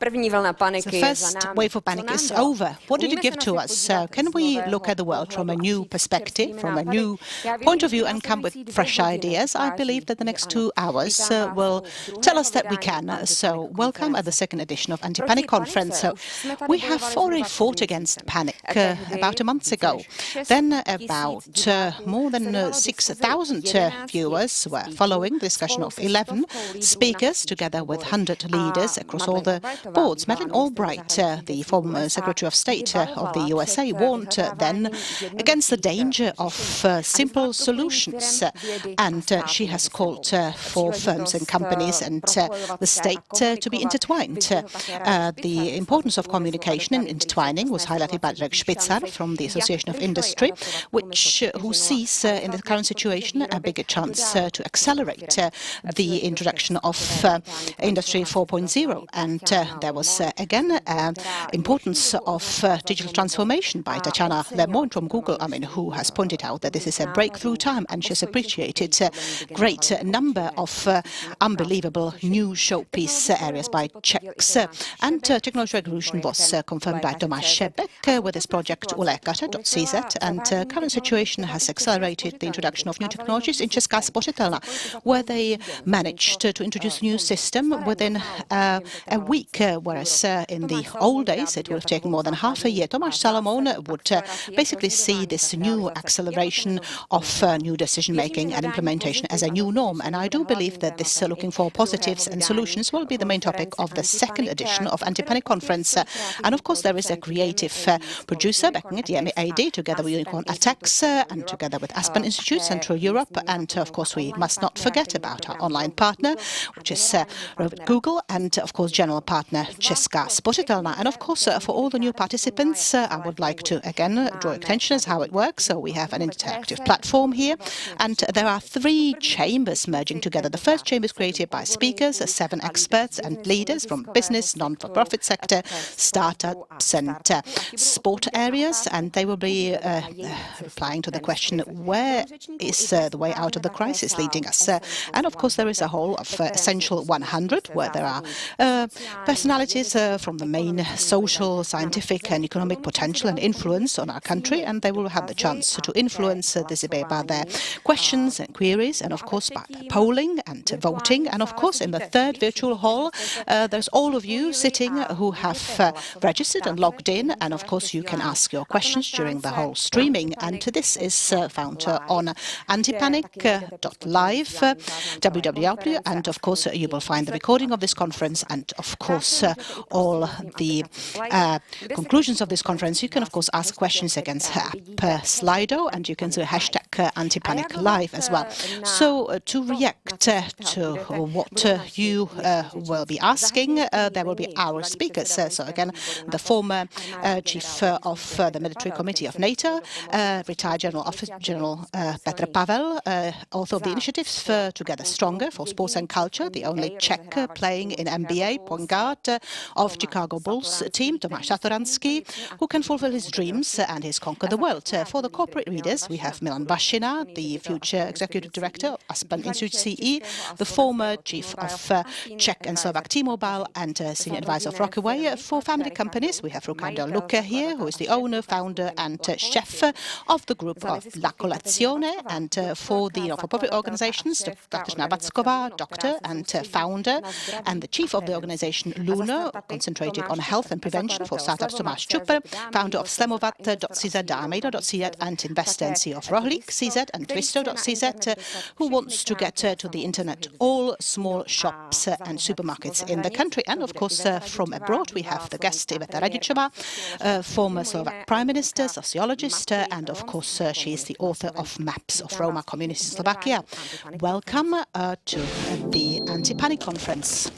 The first wave of panic is over. What did it give to us? Can we look at the world from a new perspective, from a new point of view, and come with fresh ideas? I believe that the next 2 hours will tell us that we can. So welcome at the second edition of Anti-Panic Conference. So we have already fought against panic about a month ago. Then about more than 6,000 viewers were following the discussion of 11 speakers together with 100 leaders across all the boards. Madeleine Albright, the former Secretary of State of the USA, warned then against the danger of simple solutions, and she has called for firms and companies and the state to be intertwined. The importance of communication and intertwining was highlighted by Dirk Spitzer from the Association of Industry, who sees in the current situation a bigger chance to accelerate the introduction of Industry 4.0. And there was again importance of digital transformation by Tatiana Lemoine from Google, who has pointed out that this is a breakthrough time, and she has appreciated a great number of unbelievable new showpiece areas by Czechs. And technology revolution was confirmed by Tomáš Šebek with his project ulekate.cz, and current situation has accelerated the introduction of new technologies in Česká spořitelna, where they managed to introduce a new system within a week, whereas in the old days it would have taken more than half a year. Tomáš Salomon would basically see this new acceleration of new decision-making and implementation as a new norm, and I do believe that this looking for positives and solutions will be the main topic of the second edition of Anti-Panic Conference. And of course there is a creative producer backing it, the MEAD, together with Unicorn Attacks and together with Aspen Institute, Central Europe, and of course we must not forget about our online partner, which is Google, and of course general partner Česká spořitelna. And of course for all the new participants I would like to again draw attention as how it works. So we have an interactive platform here, and there are 3 chambers merging together. The first chamber is created by speakers, 7 experts and leaders from business, non-for-profit sector, startups and sport areas, and they will be replying to the question, where is the way out of the crisis leading us? And of course there is a whole of Essential 100, where there are personalities from the main social, scientific and economic potential and influence on our country, and they will have the chance to influence this debate by their questions and queries, and of course by polling and voting. And of course in the third virtual hall there's all of you sitting who have registered and logged in, and of course you can ask your questions during the whole streaming, and this is found on antipanic.live www, and of course you will find the recording of this conference, and of course all the conclusions of this conference. You can of course ask questions against Slido, and you can do hashtag #Antipanic_Live as well. So to react to what you will be asking, there will be our speakers. So again, the former chief of the military committee of NATO, retired General Petr Pavel, author of the initiatives for Together Stronger for Sports and Culture, the only Czech playing in NBA, point guard of Chicago Bulls team, Tomáš Satoranský, who can fulfill his dreams and his conquer the world. For the corporate readers, we have Milan Bašina, the future executive director of Aspen Institute CE, the former chief of Czech and Slovak T-Mobile and senior advisor of Rockaway. For family companies, we have Riccardo Lucche here, who is the owner, founder and chef of the group of La Colazione, and for the not-for-profit organizations, Kateřina Vacková, doctor and founder, and the chief of the organization Luna, concentrating on health and prevention for startups, Tomáš Čupr, founder of Slemovat.cz, Dameda.cz, and investor and CEO of Rohlík.cz and Twisto.cz, who wants to get to the internet all small shops and supermarkets in the country. And of course from abroad we have the guest Iveta Radičová, former Slovak Prime Minister, sociologist, and of course she is the author of Maps of Roma Communities in Slovakia. Welcome to the Anti-Panic Conference.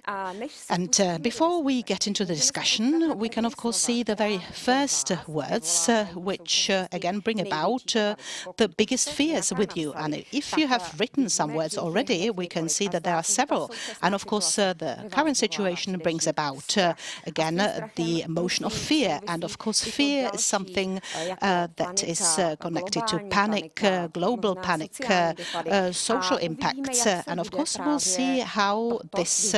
And before we get into the discussion, we can of course see the very first words which again bring about the biggest fears with you. And if you have written some words already, we can see that there are several. And of course the current situation brings about again the emotion of fear. And of course fear is something that is connected to panic, global panic, social impacts. And of course we'll see how this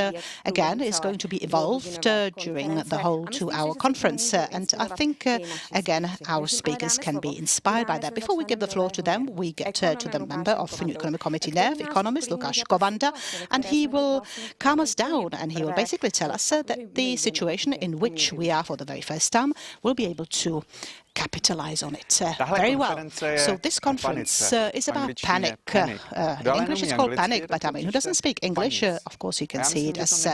again is going to be evolved during the whole 2-hour conference. And I think again our speakers can be inspired by that. Before we give the floor to them, we get to the member of the New Economic Committee NERV, economist Lukáš Kovanda, and he will calm us down and he will basically tell us that the situation in which we are for the very first time will be able to capitalize on it very well. So this conference is about panic. In English it's called panic, but I mean, who doesn't speak English? Of course you can see it as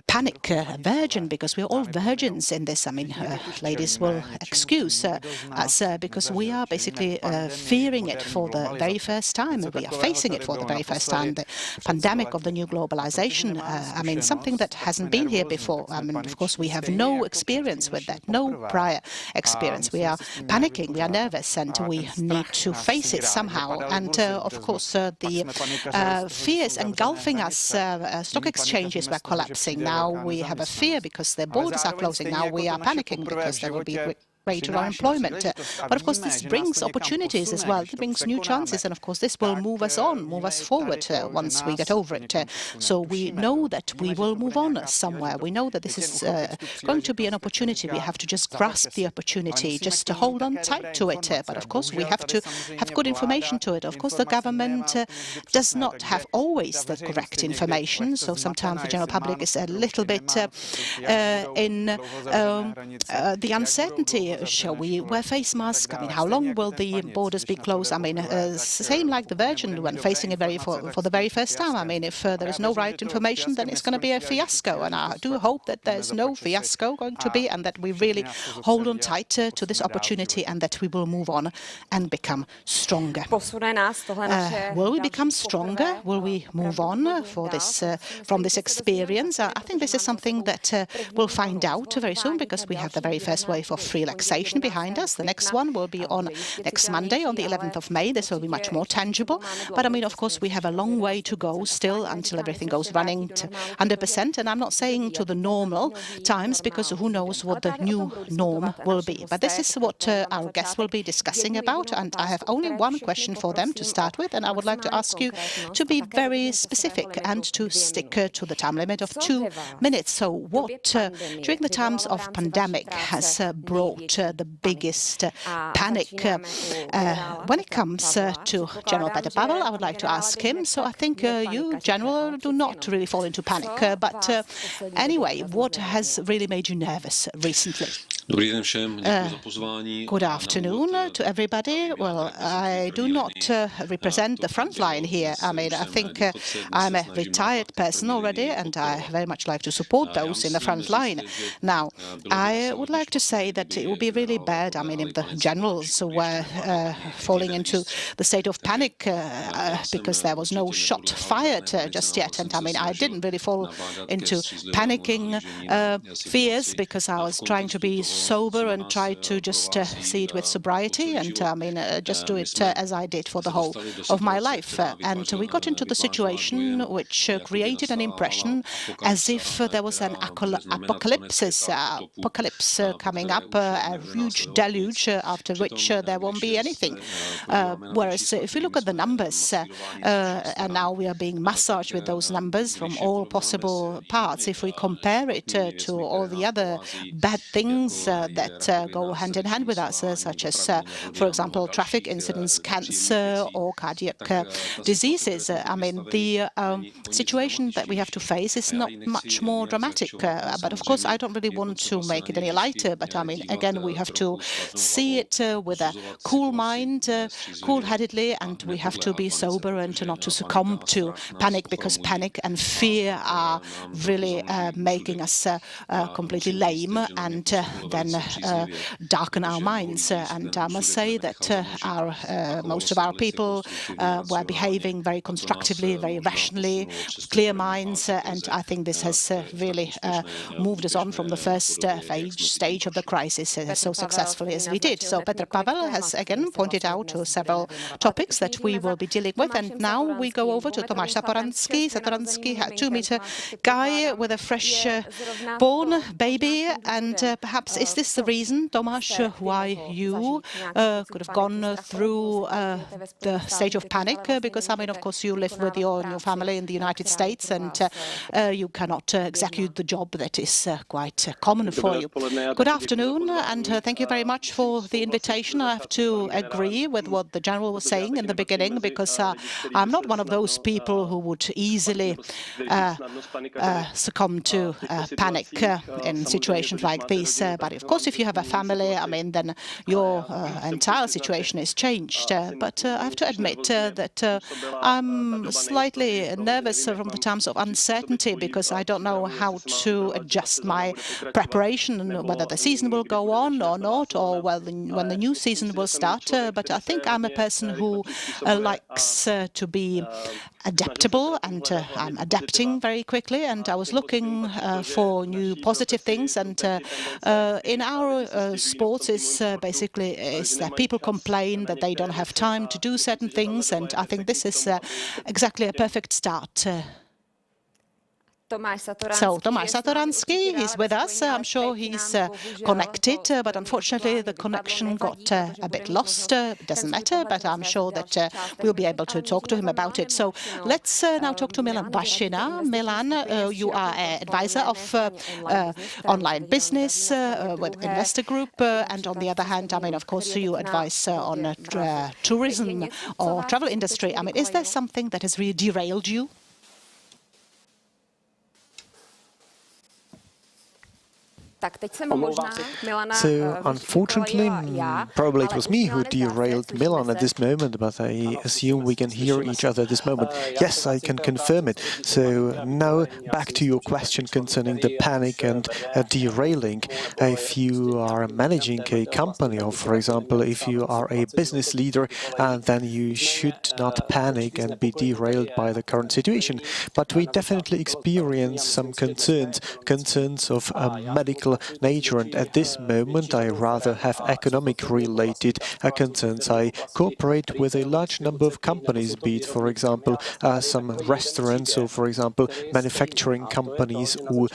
panic, virgin, because we're all virgins in this. I mean, ladies will excuse us because we are basically fearing it for the very first time. We are facing it for the very first time. The pandemic of the new globalization, I mean, something that hasn't been here before. I mean, of course, we have no experience with that, no prior experience. We are panicking, we are nervous, and we need to face it somehow. And of course, the fears engulfing us, stock exchanges were collapsing. Now we have a fear because the borders are closing. Now we are panicking because there will be greater unemployment. But of course this brings opportunities as well. It brings new chances, and of course this will move us on, move us forward once we get over it. So we know that we will move on somewhere. We know that this is going to be an opportunity. We have to just grasp the opportunity, just to hold on tight to it. But of course we have to have good information to it. Of course the government does not have always the correct information, so sometimes the general public is a little bit in the uncertainty. Shall we wear face masks? I mean, how long will the borders be closed? I mean, same like the Virgin when facing it for the very first time. I mean, if there is no right information, then it's going to be a fiasco. And I do hope that there's no fiasco going to be, and that we really hold on tight to this opportunity, and that we will move on and become stronger. Will we become stronger? Will we move on from this experience? I think this is something that we'll find out very soon, because we have the very first wave of free relaxation behind us. The next one will be on next Monday, on the 11th of May. This will be much more tangible. But I mean, of course, we have a long way to go still until everything goes running to 100%. And I'm not saying to the normal times, because who knows what the new norm will be. But this is what our guests will be discussing about. And I have only one question for them to start with. And I would like to ask you to be very specific and to stick to the time limit of 2 minutes. So what, during the times of pandemic, has brought the biggest panic? When it comes to General Petr Pavel, I would like to ask him. So I think you, General, do not really fall into panic. But anyway, what has really made you nervous recently? Good afternoon to everybody. Well, I do not represent the front line here. I mean, I think I'm a retired person already, and I very much like to support those in the front line. Now, I would like to say that it would be really bad, I mean, if the generals were falling into the state of panic because there was no shot fired just yet. And I mean, I didn't really fall into panicking fears, because I was trying to be sober and try to just see it with sobriety, and I mean, just do it as I did for the whole of my life. And we got into the situation which created an impression as if there was an apocalypse coming up, a huge deluge after which there won't be anything. Whereas if we look at the numbers, and now we are being massaged with those numbers from all possible parts, if we compare it to all the other bad things that go hand in hand with us, such as, for example, traffic incidents, cancer, or cardiac diseases. I mean, the situation that we have to face is not much more dramatic. But of course, I don't really want to make it any lighter. But I mean, again, we have to see it with a cool mind, cool-headedly, and we have to be sober and not to succumb to panic, because panic and fear are really making us completely lame, and then darken our minds. And I must say that most of our people were behaving very constructively, very rationally, with clear minds, and I think this has really moved us on from the first stage of the crisis so successfully as we did. So Petr Pavel has again pointed out to several topics that we will be dealing with, and now we go over to Tomáš Satoranský. Satoranský, a 2-meter guy with a fresh born baby, and perhaps is this the reason, Tomáš, why you could have gone through the stage of panic? Because, I mean, of course, you live with your new family in the United States, and you cannot execute the job that is quite common for you. Good afternoon, and thank you very much for the invitation. I have to agree with what the General was saying in the beginning, because I'm not one of those people who would easily succumb to panic in situations like these. But of course, if you have a family, I mean, then your entire situation is changed. But I have to admit that I'm slightly nervous from the times of uncertainty, because I don't know how to adjust my preparation, whether the season will go on or not, or when the new season will start. But I think I'm a person who likes to be adaptable, and I'm adapting very quickly, and I was looking for new positive things. And in our sports is basically that people complain that they don't have time to do certain things, and I think this is exactly a perfect start. So Tomáš Satoranský is with us. I'm sure he's connected, but unfortunately the connection got a bit lost. It doesn't matter, but I'm sure that we'll be able to talk to him about it. So let's now talk to Milan Vašina. Milan, you are an advisor of online business with Investor Group, and on the other hand, I mean, of course, you advise on tourism or travel industry. I mean, is there something that has really derailed you? So, unfortunately, probably it was me who derailed Milan at this moment, but I assume we can hear each other at this moment. Yes, I can confirm it. So, now back to your question concerning the panic and derailing. If you are managing a company, or for example, if you are a business leader, then you should not panic and be derailed by the current situation. But we definitely experience some concerns of medical nature, and at this moment I rather have economic-related concerns. I cooperate with a large number of companies, be it, for example, some restaurants, or, for example, manufacturing companies or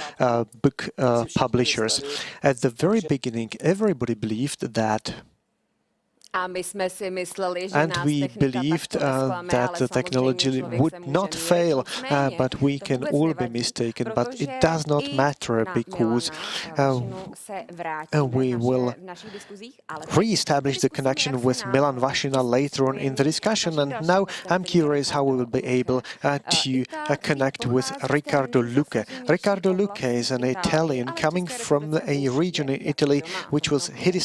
book publishers. At the very beginning, everybody believed that and we believed that the technology would not fail, but we can all be mistaken. But it does not matter, because we will re-establish the connection with Milan Vašina later on in the discussion. And now I'm curious how we will be able to connect with Riccardo Luque. Riccardo Luque is an Italian coming from a region in Italy which was hit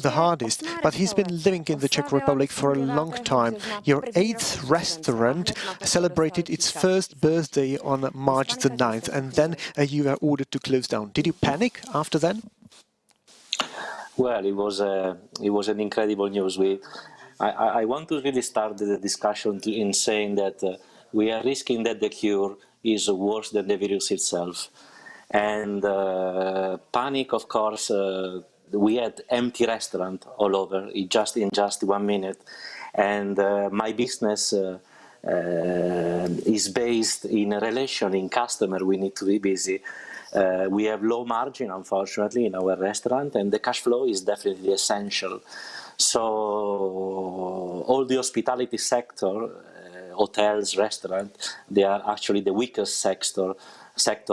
the hardest, but he's been living in the Czech Republic for a long time. Your 8th restaurant celebrated its first birthday on March the 9th, and then you were ordered to close down. Did you panic after then? Well, it was an incredible news. I want to really start the discussion in saying that we are risking that the cure is worse than the virus itself. And panic, of course, we had empty restaurant all over in just 1 minute, and my business is based in a relation, in customer. We need to be busy. We have low margin, unfortunately, in our restaurant, and the cash flow is definitely essential. So all the hospitality sector, hotels, restaurants, they are actually the weakest sector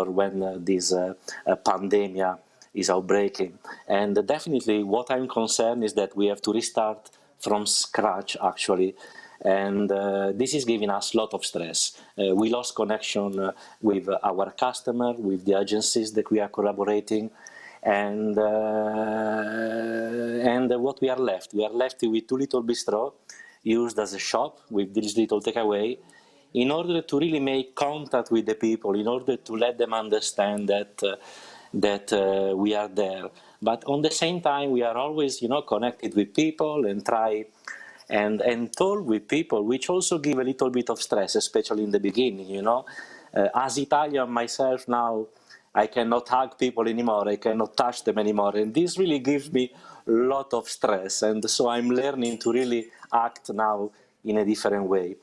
when this pandemic is outbreaking. And definitely what I'm concerned is that we have to restart from scratch, actually. And this is giving us a lot of stress. We lost connection with our customer, with the agencies that we are collaborating. And what we are left with 2 little bistro used as a shop with this little takeaway, in order to really make contact with the people, in order to let them understand that that we are there. But on the same time, we are always, connected with people and try and talk with people, which also give a little bit of stress, especially in the beginning, As Italian myself now, I cannot hug people anymore, I cannot touch them anymore, and this really gives me a lot of stress, and so I'm learning to really act now in a different way.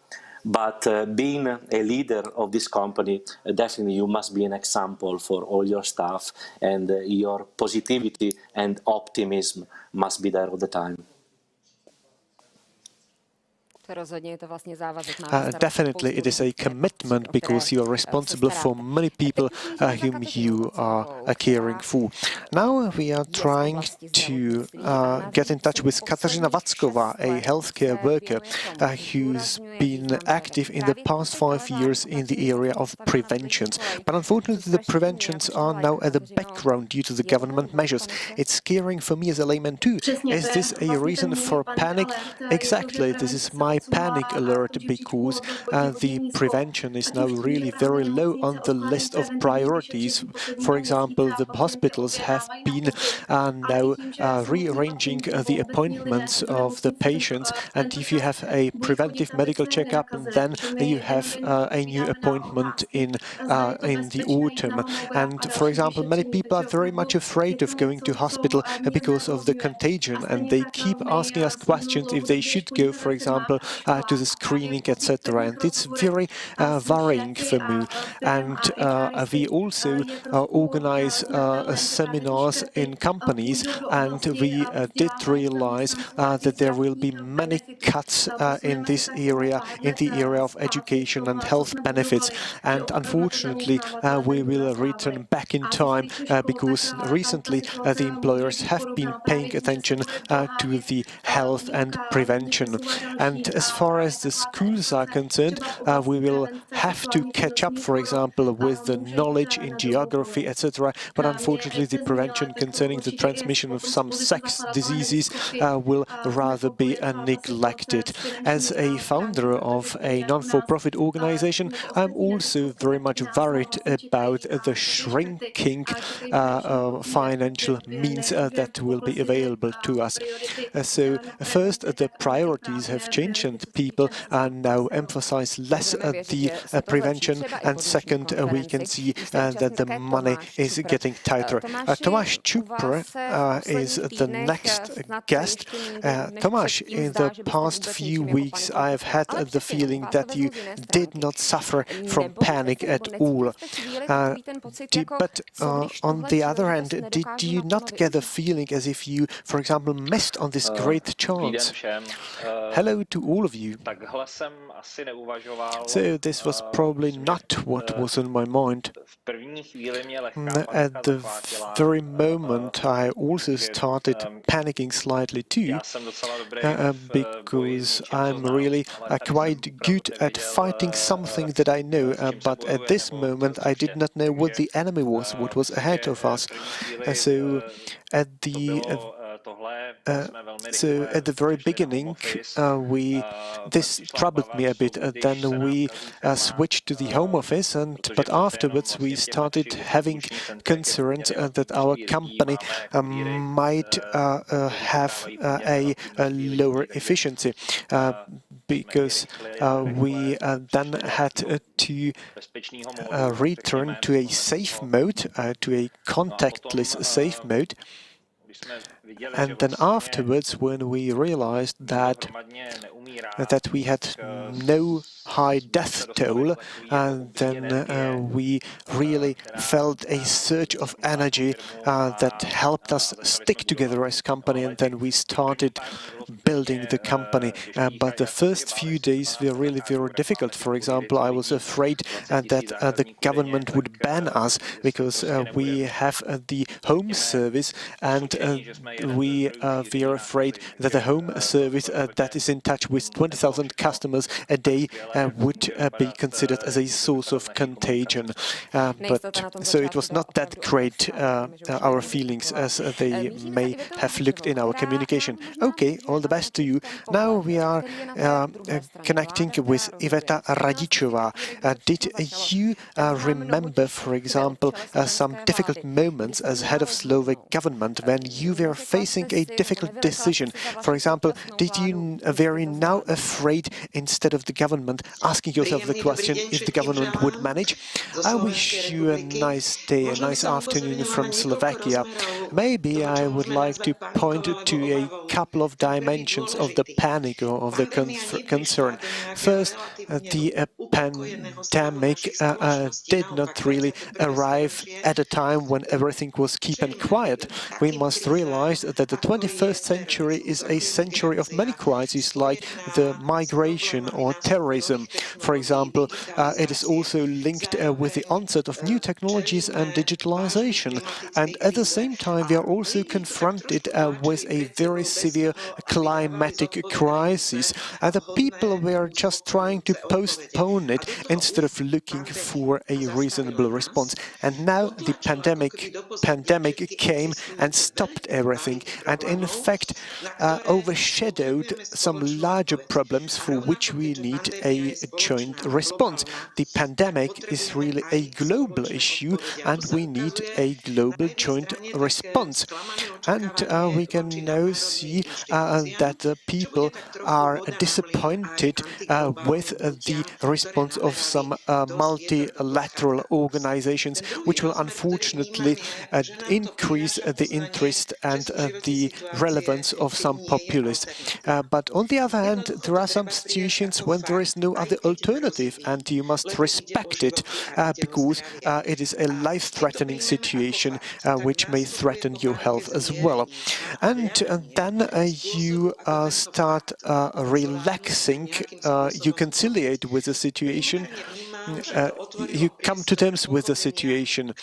But being a leader of this company, definitely you must be an example for all your staff, and your positivity and optimism must be there all the time. Definitely, it is a commitment because you are responsible for many people whom you are caring for. Now we are trying to get in touch with Katarzyna Wackova, a healthcare worker who's been active in the past 5 years in the area of preventions. But unfortunately, the preventions are now at the background due to the government measures. It's scaring for me as a layman too. Is this a reason for panic? Exactly, this is my panic alert because the prevention is now really very low on the list of priorities. For example, the hospitals have been now rearranging the appointments of the patients, and if you have a preventive medical checkup, then you have a new appointment in the autumn. And for example, many people are very much afraid of going to hospital because of the contagion, and they keep asking us questions if they should go, for example, to the screening, etc. And it's very worrying for me. And we also organize seminars in companies, and we did realize that there will be many cuts in this area, in the area of education and health benefits. And unfortunately, we will return back in time because recently the employers have been paying attention to the health and prevention. And as far as the schools are concerned, we will have to catch up, for example, with the knowledge in geography, etc. But unfortunately, the prevention concerning the transmission of some sex diseases will rather be neglected. As a founder of a non-for-profit organization, I'm also very much worried about the shrinking financial means that will be available to us. So first, the priorities have changed and people now emphasize less the prevention, and second, we can see that the money is getting tighter. Tomáš Čupr is the next guest. Tomáš, in the past few weeks, I've had the feeling that you did not suffer from panic at all. But on the other hand, did you not get the feeling as if you, for example, missed on this great chance? Hello to all of you. So this was probably not what was on my mind. At the very moment, I also started panicking slightly too, because I'm really quite good at fighting something that I know, but at this moment I did not know what the enemy was, what was ahead of us. So at the very beginning, this troubled me a bit. Then we switched to the home office, but afterwards we started having concerns that our company might have a lower efficiency, because we then had to return to a safe mode, to a contactless safe mode. And then afterwards, when we realized that we had no high death toll, then we really felt a surge of energy that helped us stick together as a company, and then we started building the company. But the first few days were really very difficult. For example, I was afraid that the government would ban us because we have the home service, and we are afraid that a home service that is in touch with 20,000 customers a day would be considered as a source of contagion. So it was not that great, our feelings, as they may have looked in our communication. Okay, all the best to you. Now we are connecting with Iveta Radičová. Did you remember, for example, some difficult moments as head of Slovak government when you were facing a difficult decision? For example, were you now afraid, instead of the government, asking yourself the question if the government would manage? I wish you a nice day, a nice afternoon from Slovakia. Maybe I would like to point to a couple of dimensions of the panic or of the concern. First, the pandemic did not really arrive at a time when everything was keep and quiet. We must realize that the 21st century is a century of many crises, like the migration or terrorism. For example, it is also linked with the onset of new technologies and digitalization. And at the same time, we are also confronted with a very severe climatic crisis. And the people were just trying to postpone it instead of looking for a reasonable response. And now the pandemic came and stopped everything, and in fact overshadowed some larger problems for which we need a joint response. The pandemic is really a global issue, and we need a global joint response. And we can now see that the people are disappointed with the response of some multilateral organizations, which will unfortunately increase the interest and the relevance of some populists. But on the other hand, there are some situations when there is no other alternative, and you must respect it because it is a life-threatening situation which may threaten your health as well. And then you start relaxing, you conciliate with the situation, you come to terms with the situation.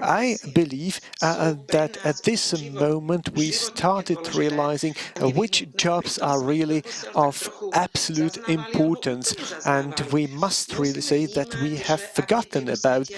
I believe that at this moment we started realizing which jobs are really of absolute importance, and we must really say that we have forgotten about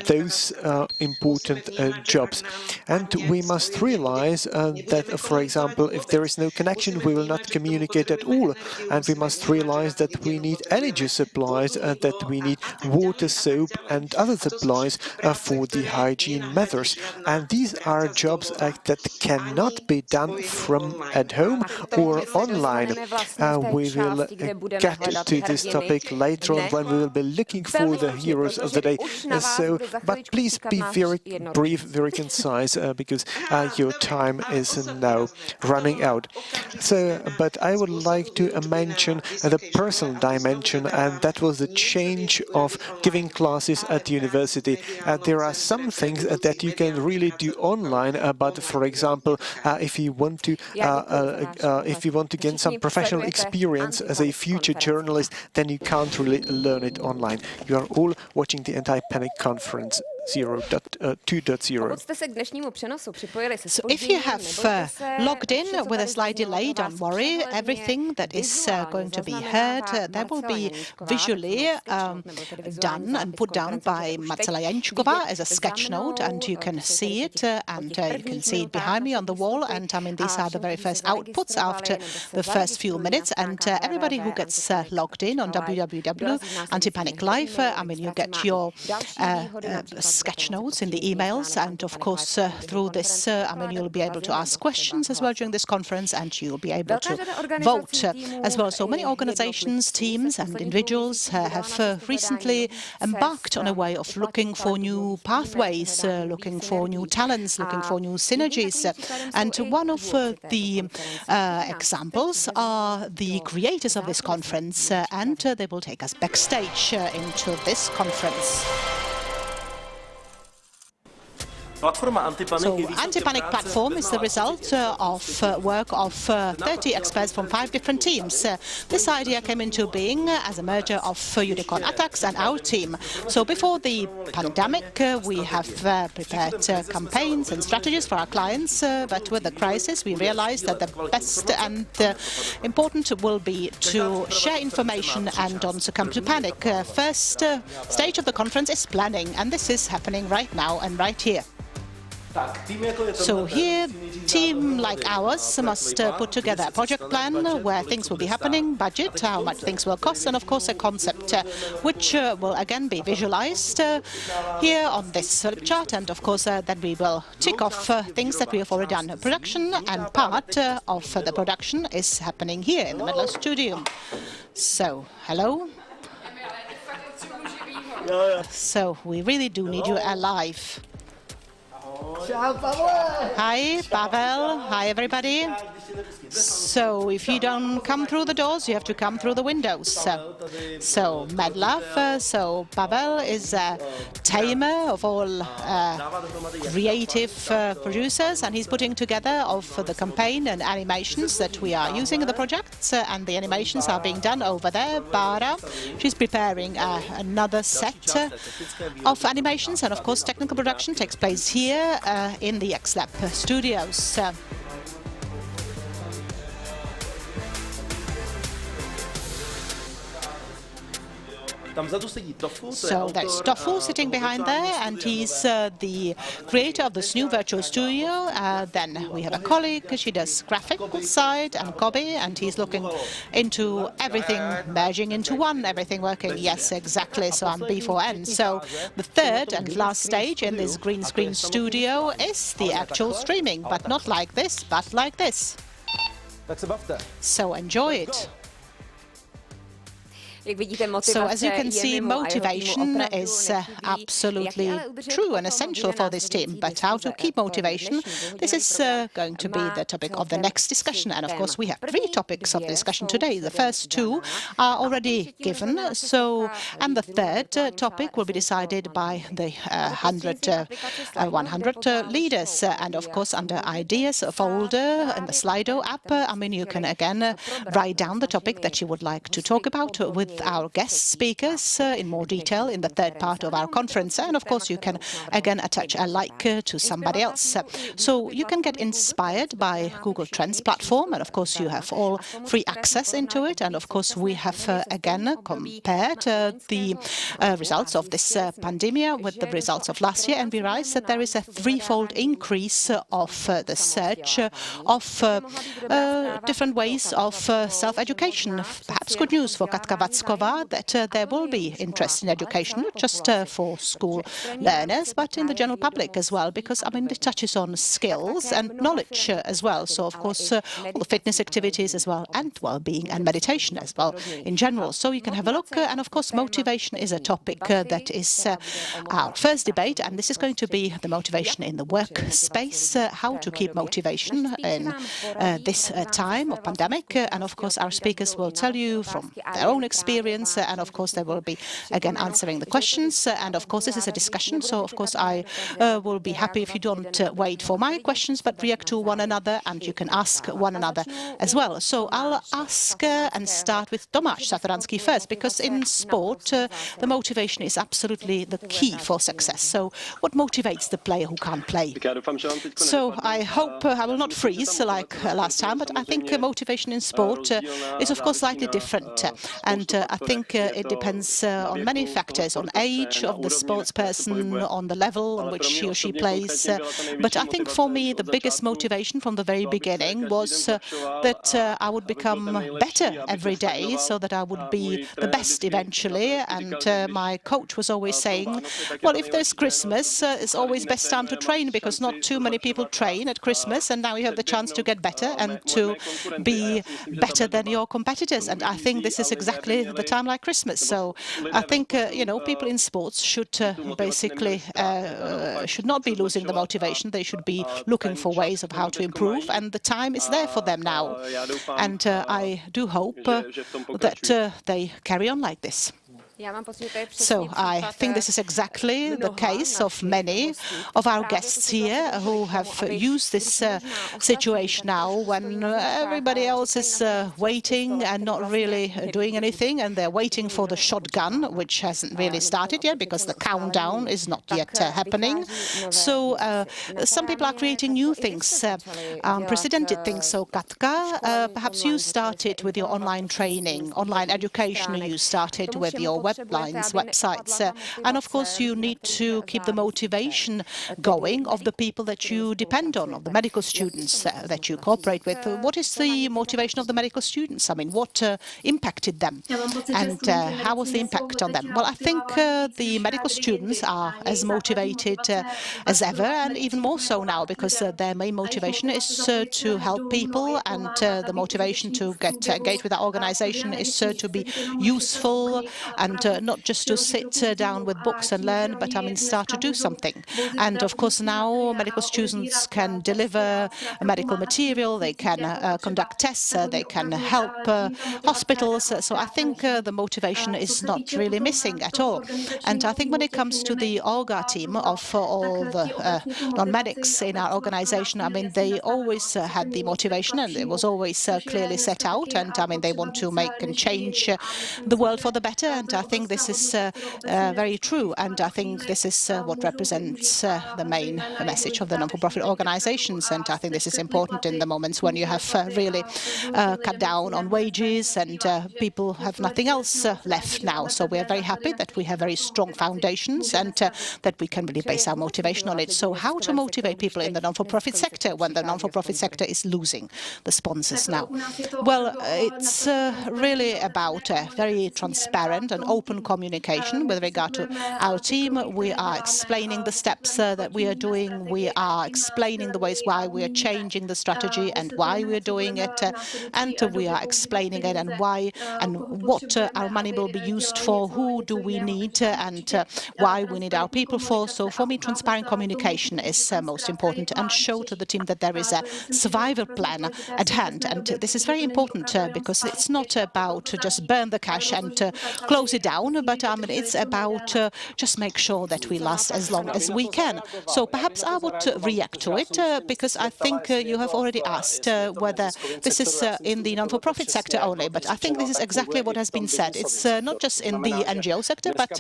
those important jobs. And we must realize that, for example, if there is no connection, we will not communicate at all. And we must realize that we need energy supplies, that we need water, soap, and other supplies for the hygiene measures. And these are jobs that cannot be done from at home or online. We will get to this topic later on when we will be looking for the heroes of the day. But please be very brief, very concise, because your time is now running out. But I would like to mention the personal dimension, and that was the change of giving classes at university. There are some things that you can really do online, but for example, if you want to gain some professional experience as a future journalist, then you can't really learn it online. You are all watching the Anti-Panic Conference 2.0. So if you have logged in with a slight delay, don't worry. Everything that is going to be heard, that will be visually done and put down by Marcela Jaňčková as a sketch note, and you can see it, and you can see it behind me on the wall. And I mean, these are the very first outputs after the first few minutes. And everybody who gets logged in on www.Antipanic Live, I mean, you get your sketch notes in the emails, and of course through this I mean, you'll be able to ask questions as well during this conference, and you'll be able to vote as well. So many organizations, teams and individuals have recently embarked on a way of looking for new pathways, looking for new talents, looking for new synergies, and one of the examples are the creators of this conference, and they will take us backstage into this conference. So Anti-Panic platform is the result of work of 30 experts from 5 different teams. This idea came into being as a merger of Unicorn Attacks and our team. So before the pandemic, we have prepared campaigns and strategies for our clients, but with the crisis, we realized that the best and important will be to share information and don't succumb to panic. First stage of the conference is planning, and this is happening right now and right here. So here, team like ours must put together a project plan where things will be happening, budget, how much things will cost, and of course a concept, which will again be visualized here on this chart. And of course then we will tick off things that we have already done. Production and part of the production is happening here in the middle of the studio. So, hello. So we really do need you alive. Hi, Pavel. Hi, everybody. So if you don't come through the doors, you have to come through the windows. So Medlav, so Pavel is a tamer of all creative producers, and he's putting together of the campaign and animations that we are using in the projects, and the animations are being done over there. Bara, she's preparing another set of animations, and of course technical production takes place here in the XLab studios. So there's Tofu sitting behind there, and he's the creator of this new virtual studio. Then we have a colleague, she does graphical side, and Kobe, and he's looking into everything merging into one, everything working. Yes, exactly, so I'm B4N. So the third and last stage in this green screen studio is the actual streaming, but not like this, but like this. So enjoy it. So as you can see, motivation is absolutely true and essential for this team. But how to keep motivation, this is going to be the topic of the next discussion. And of course, we have 3 topics of discussion today. The first 2 are already given. And the third topic will be decided by the 100 leaders. And of course, under ideas folder in the Slido app, I mean, you can again write down the topic that you would like to talk about with our guest speakers in more detail in the third part of our conference. And of course, you can again attach a like to somebody else. So you can get inspired by Google Trends platform, and of course you have all free access into it. And of course we have again compared the results of this pandemic with the results of last year, and we realize that there is a 3-fold increase of the search of different ways of self-education. Perhaps good news for Katka Vatskova that there will be interest in education, not just for school learners, but in the general public as well, because, I mean, it touches on skills and knowledge as well. So, of course, all the fitness activities as well, and well-being and meditation as well in general. So you can have a look. And, of course, motivation is a topic that is our first debate, and this is going to be the motivation in the workspace, how to keep motivation in this time of pandemic. And, of course, our speakers will tell you from their own experience, and of course they will be again answering the questions. And of course this is a discussion, so of course I will be happy if you don't wait for my questions but react to one another, and you can ask one another as well. So I'll ask and start with Tomáš Satoranský first, because in sport the motivation is absolutely the key for success. So what motivates the player who can't play? So I hope I will not freeze like last time, but I think motivation in sport is of course slightly different. And I think it depends on many factors, on age of the sports person, on the level on which he or she plays. But I think for me the biggest motivation from the very beginning was that I would become better every day, so that I would be the best eventually. And my coach was always saying, well, if there's Christmas, it's always best time to train, because not too many people train at Christmas, and now you have the chance to get better and to be better than your competitors. And I think this is exactly the time like Christmas. So I think, you know, people in sports should basically should not be losing the motivation. They should be looking for ways of how to improve, and the time is there for them now. And I do hope that they carry on like this. So I think this is exactly the case of many of our guests here who have used this situation now when everybody else is waiting and not really doing anything, and they're waiting for the shotgun, which hasn't really started yet because the countdown is not yet happening. So some people are creating new things, unprecedented things. So Katka, perhaps you started with your online training, online education. You started with your websites, and of course you need to keep the motivation going of the people that you depend on, of the medical students that you cooperate with. What is the motivation of the medical students? I mean, what impacted them, and how was the impact on them? Well, I think the medical students are as motivated as ever, and even more so now, because their main motivation is to help people, and the motivation to get engaged with our organization is to be useful and not just to sit down with books and learn, but I mean start to do something. And of course now medical students can deliver medical material, they can conduct tests, they can help hospitals. So I think the motivation is not really missing at all. And I think when it comes to the Olga team of all the non-medics in our organization, I mean they always had the motivation, and it was always clearly set out, and I mean they want to make and change the world for the better, and I think this is very true, and I think this is what represents the main message of the non-for-profit organizations, and I think this is important in the moments when you have really cut down on wages and people have nothing else left now. So we are very happy that we have very strong foundations and that we can really base our motivation on it. So how to motivate people in the non-for-profit sector when the non-for-profit sector is losing the sponsors now? Well, it's really about very transparent and open communication with regard to our team. We are explaining the steps that we are doing. We are explaining the ways why we are changing the strategy and why we are doing it. And we are explaining it and why and what our money will be used for, who do we need and why we need our people for. So for me, transparent communication is most important, and show to the team that there is a survival plan at hand. And this is very important because it's not about to just burn the cash and close it down, but it's about just make sure that we last as long as we can. So perhaps I would react to it because I think you have already asked whether this is in the non-for-profit sector only, but I think this is exactly what has been said. It's not just in the NGO sector, but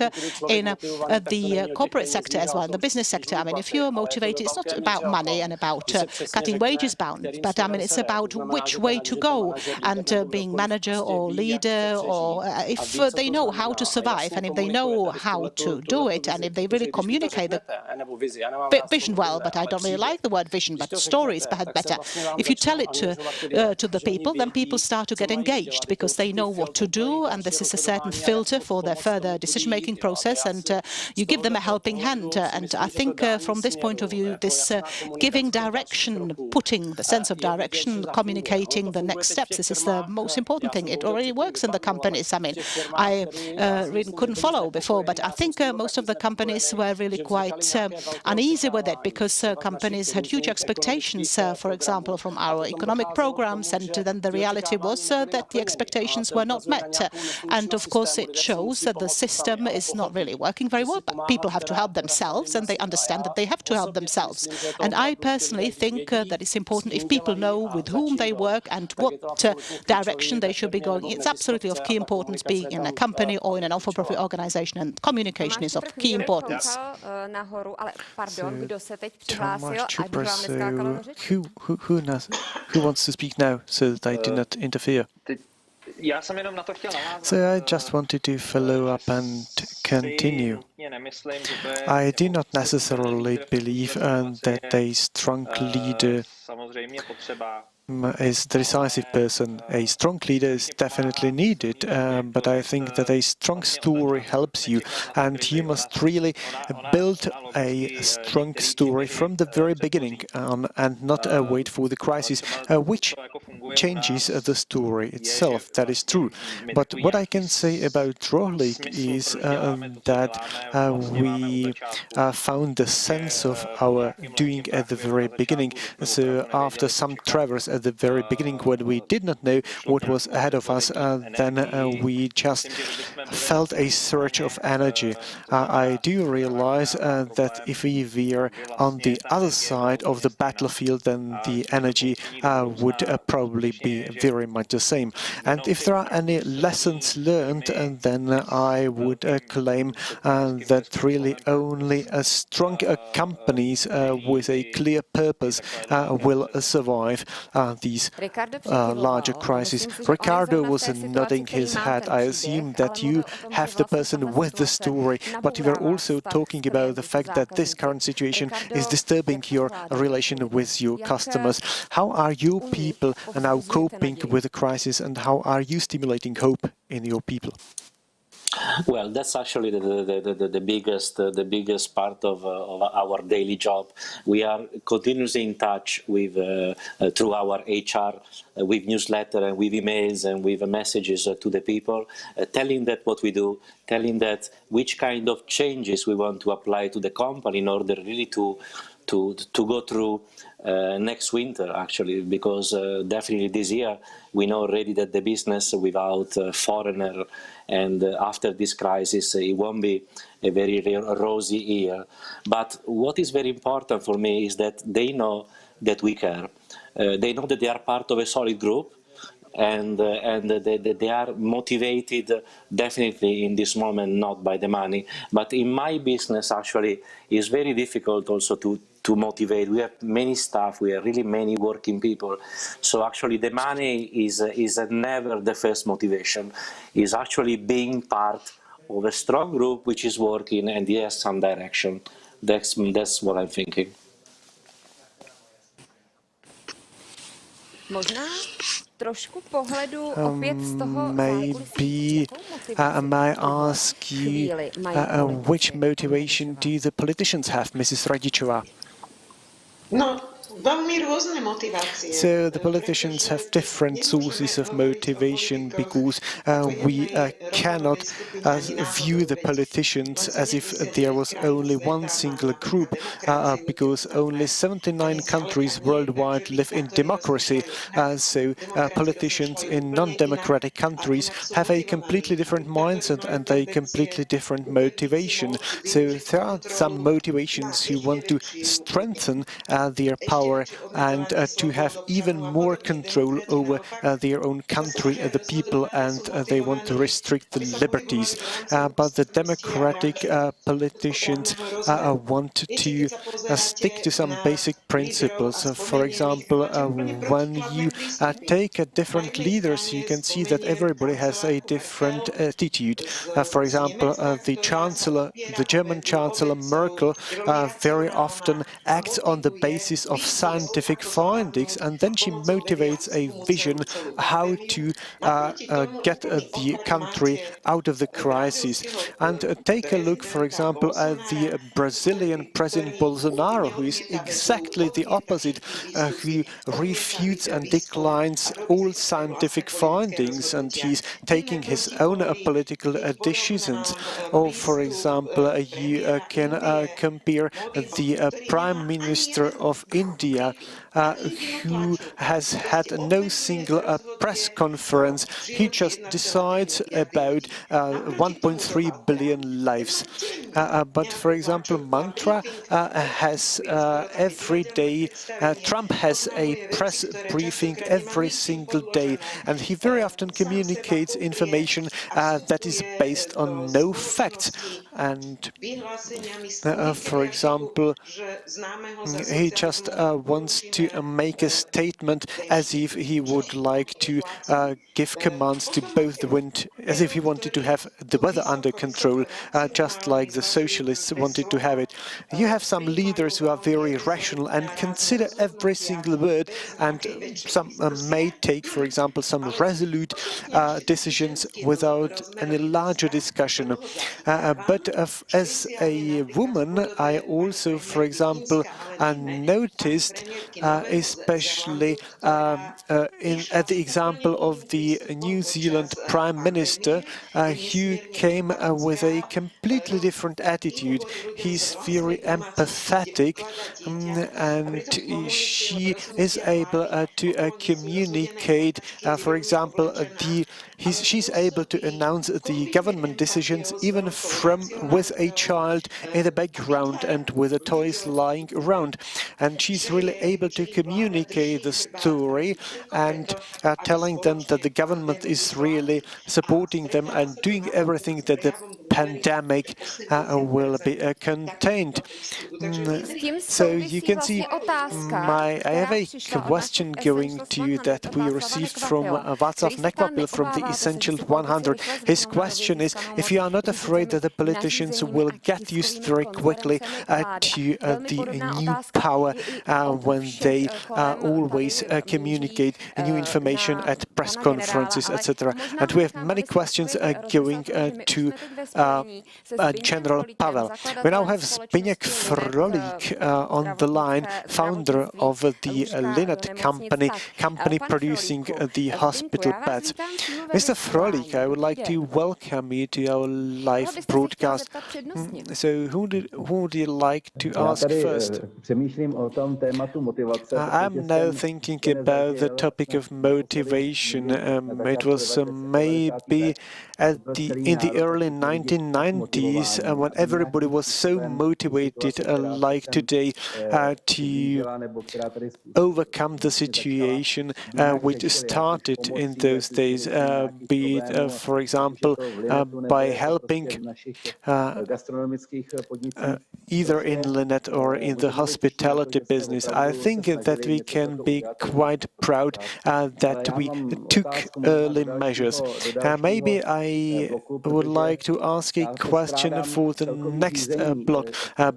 in the corporate sector as well, in the business sector. I mean, if you're motivated, it's not about money and about cutting wages bound, but I mean, it's about which way to go, and being manager or leader, or if they know how to survive, and if they know how to do it, and if they really communicate the vision well, but I don't really like the word vision, but stories better. If you tell it to the people, then people start to get engaged because they know what to do, and this is a certain filter for their further decision-making process, and you give them a helping hand. And I think from this point of view, this giving direction, putting the sense of direction, communicating the next steps, this is the most important thing. It already works in the companies. I mean, I really couldn't follow before, but I think most of the companies were really quite uneasy with it because companies had huge expectations, for example, from our economic programs, and then the reality was that the expectations were not met. And of course, it shows that the system is not really working very well, but people have to help themselves, and they understand that they have to help themselves. And I personally think that it's important if people know with whom they work and what direction they should be going. It's absolutely of key importance being in a company or in a non-for-profit organization, and communication is of key importance. So, Tomáš Čupra, so who wants to speak now so that I do not interfere? So I just wanted to follow up and continue. I do not necessarily believe that a strong leader is the decisive person. A strong leader is definitely needed, but I think that a strong story helps you, and you must really build a strong story from the very beginning and not wait for the crisis, which changes the story itself. That is true. But what I can say about Rohlik is that we found the sense of our doing at the very beginning. So after some travels at the very beginning, when we did not know what was ahead of us, then we just felt a surge of energy. I do realize that if we were on the other side of the battlefield, then the energy would probably be very much the same. And if there are any lessons learned, then I would claim that really only strong companies with a clear purpose will survive these larger crises. Ricardo was nodding his head. I assume that you have the person with the story, but you were also talking about the fact that this current situation is disturbing your relation with your customers. How are your people now coping with the crisis, and how are you stimulating hope in your people? Well, that's actually the biggest part of our daily job. We are continuously in touch with through our HR, with newsletter and with emails and with messages to the people, telling that what we do, telling that which kind of changes we want to apply to the company in order really to go through next winter, actually, because definitely this year we know already that the business without foreigner and after this crisis it won't be a very rosy year. But what is very important for me is that they know that we care. They know that they are part of a solid group, and they are motivated definitely in this moment not by the money, but in my business actually it's very difficult also to motivate. We have many staff, we have really many working people, so actually the money is never the first motivation. Is actually being part of a strong group which is working and has some direction. That's what I'm thinking. Maybe may I ask you which motivation do the politicians have, Mrs. Radičová? So the politicians have different sources of motivation because we cannot view the politicians as if there was only one single group, because only 79 countries worldwide live in democracy. So politicians in non-democratic countries have a completely different mindset and a completely different motivation. So there are some motivations who want to strengthen their power and to have even more control over their own country, the people, and they want to restrict the liberties. But the democratic politicians want to stick to some basic principles. For example, when you take different leaders, you can see that everybody has a different attitude. For example, the German Chancellor Merkel very often acts on the basis of scientific findings, and then she motivates a vision how to get the country out of the crisis. And take a look, for example, at the Brazilian President Bolsonaro, who is exactly the opposite, who refutes and declines all scientific findings, and he's taking his own political decisions. Or, for example, you can compare the Prime Minister of India, who has had no single press conference. He just decides about 1.3 billion lives. But, for example, Mantra has every day, Trump has a press briefing every single day, and he very often communicates information that is based on no facts. And for example, he just wants to make a statement as if he would like to give commands to both the wind, as if he wanted to have the weather under control, just like the socialists wanted to have it. You have some leaders who are very rational and consider every single word, and some may take, for example, some resolute decisions without any larger discussion. But as a woman, I also, for example, notice noticed, especially at the example of the New Zealand Prime Minister, who came with a completely different attitude. He's very empathetic, and she is able to communicate, for example, she's able to announce the government decisions even from with a child in the background and with the toys lying around. And she's really able to communicate the story and telling them that the government is really supporting them and doing everything that the pandemic will be contained. So you can see, I have a question going to you that we received from Václav Nekvapil from the Essential 100. His question is, if you are not afraid that the politicians will get used very quickly to the new power when they always communicate new information at press conferences, etc. And we have many questions going to General Pavel. We now have Zbigniew Frolik on the line, founder of the Linet company producing the hospital beds. Mr. Frolik, I would like to welcome you to our live broadcast. So who would you like to ask first? I'm now thinking about the topic of motivation. It was maybe in the early 1990s when everybody was so motivated like today to overcome the situation which started in those days, be it, for example, by helping either in Linet or in the hospitality business. I think that we can be quite proud that we took early measures. Maybe I would like to ask a question for the next block,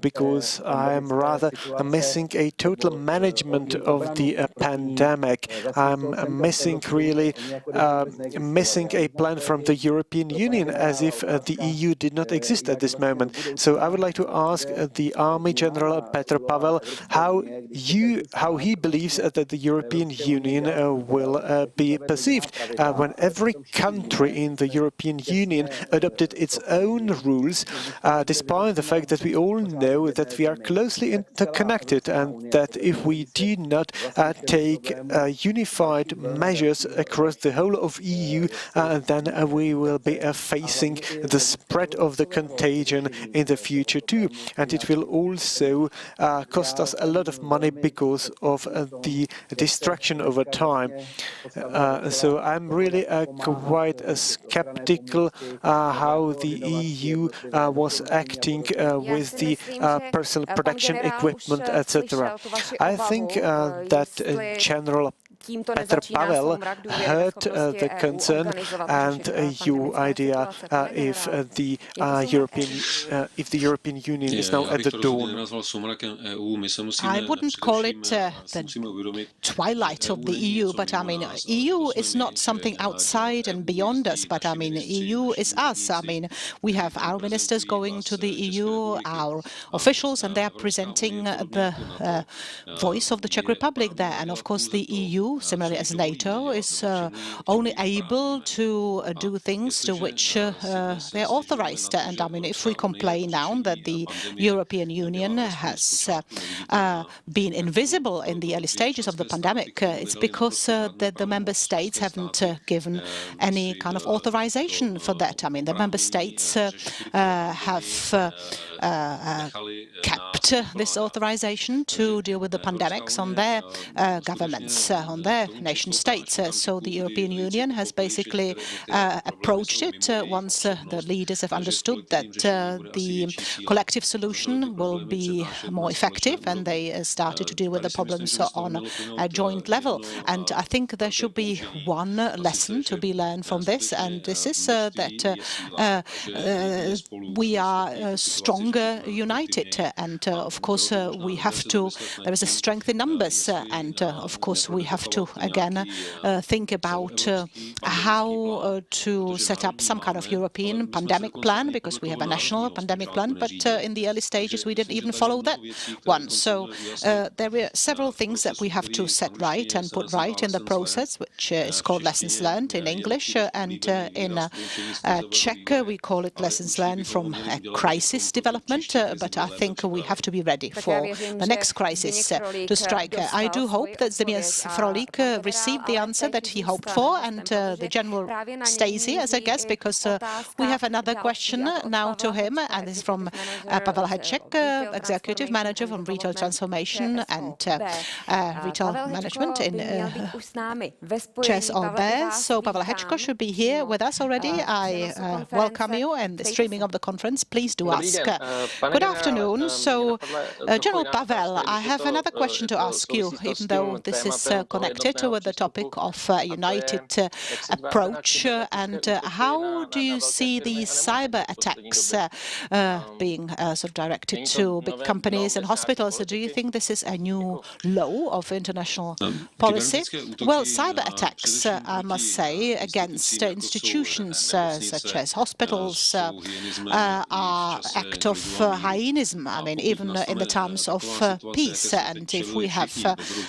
because I am rather missing a total management of the pandemic. I'm missing really missing a plan from the European Union, as if the EU did not exist at this moment. So I would like to ask the Army General Petr Pavel how he believes that the European Union will be perceived when every country in the European Union adopted its own rules, despite the fact that we all know that we are closely interconnected and that if we do not take unified measures across the whole of EU, then we will be facing the spread of the contagion in the future too. And it will also cost us a lot of money because of the distraction over time. So I'm really quite skeptical how the EU was acting with the personal protection equipment, etc. I think that General Petr Pavel heard the concern and your idea if the European Union is now at the dawn. I wouldn't call it the twilight of the EU, but I mean, EU is not something outside and beyond us, but I mean, EU is us. I mean, we have our ministers going to the EU, our officials, and they are presenting the voice of the Czech Republic there. And of course, the EU, similarly as NATO, is only able to do things to which they're authorized. And I mean, if we complain now that the European Union has been invisible in the early stages of the pandemic, it's because the member states haven't given any kind of authorization for that. I mean, the member states have kept this authorization to deal with the pandemics on their governments, on their nation states. So the European Union has basically approached it once the leaders have understood that the collective solution will be more effective, and they started to deal with the problems on a joint level. And I think there should be one lesson to be learned from this, and this is that we are stronger united. And of course, we have to, there is a strength in numbers, and of course, we have have to again think about how to set up some kind of European pandemic plan, because we have a national pandemic plan, but in the early stages we didn't even follow that one. So there were several things that we have to set right and put right in the process, which is called lessons learned in English, and in Czech we call it lessons learned from a crisis development, but I think we have to be ready for the next crisis to strike. I do hope that Zbigniew Frolik received the answer that he hoped for, and the General stays here as a guest, because we have another question now to him, and this is from Pavel Heček, Executive Manager from Retail Transformation and Retail Management in ČSOB. So Pavel Hečko should be here with us already. I welcome you, and the streaming of the conference, please do ask. Good afternoon. So, General Pavel, I have another question to ask you, even though this is connected with the topic of united approach. And how do you see these cyber attacks being sort of directed to big companies and hospitals? Do you think this is a new low of international policy? Well, cyber attacks, I must say, against institutions such as hospitals are act of hyenism. I mean, even in the times of peace. And if we have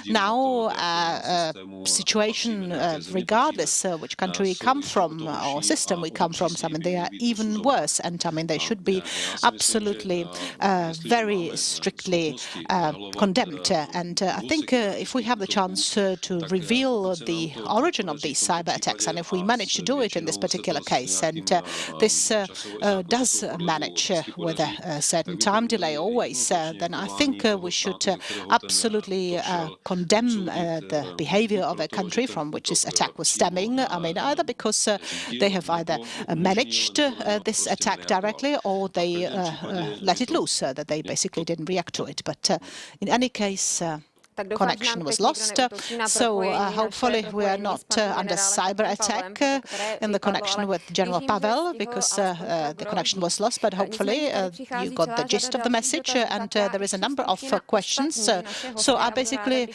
now a situation, regardless which country we come from or system we come from, I mean, they are even worse. And I mean, they should be absolutely very strictly condemned. And I think if we have the chance to reveal the origin of these cyber attacks, and if we manage to do it in this particular case, and this does manage with a certain time delay always, then I think we should absolutely condemn the behavior of a country from which this attack was stemming. I mean, either because they have either managed this attack directly, or they let it loose, that they basically didn't react to it. But in any case, connection was lost. So hopefully we are not under cyber attack in the connection with General Pavel, because the connection was lost. But hopefully you got the gist of the message, and there is a number of questions. So I basically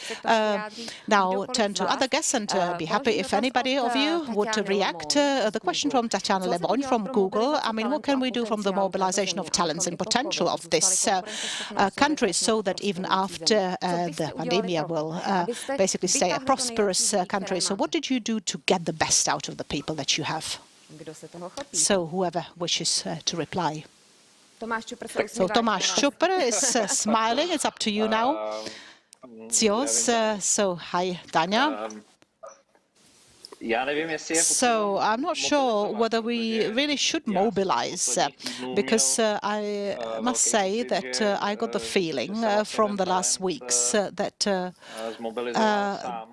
now turn to other guests, and be happy if anybody of you would react. The question from Tatiana Leboň from Google. I mean, what can we do from the mobilization of talents and potential of this country, so that even after the pandemic will basically stay a prosperous country? So what did you do to get the best out of the people that you have? So whoever wishes to reply. So Tomáš Čupr is smiling. It's up to you now. It's yours. So hi, Tanya. So I'm not sure whether we really should mobilize, because I must say that I got the feeling from the last weeks that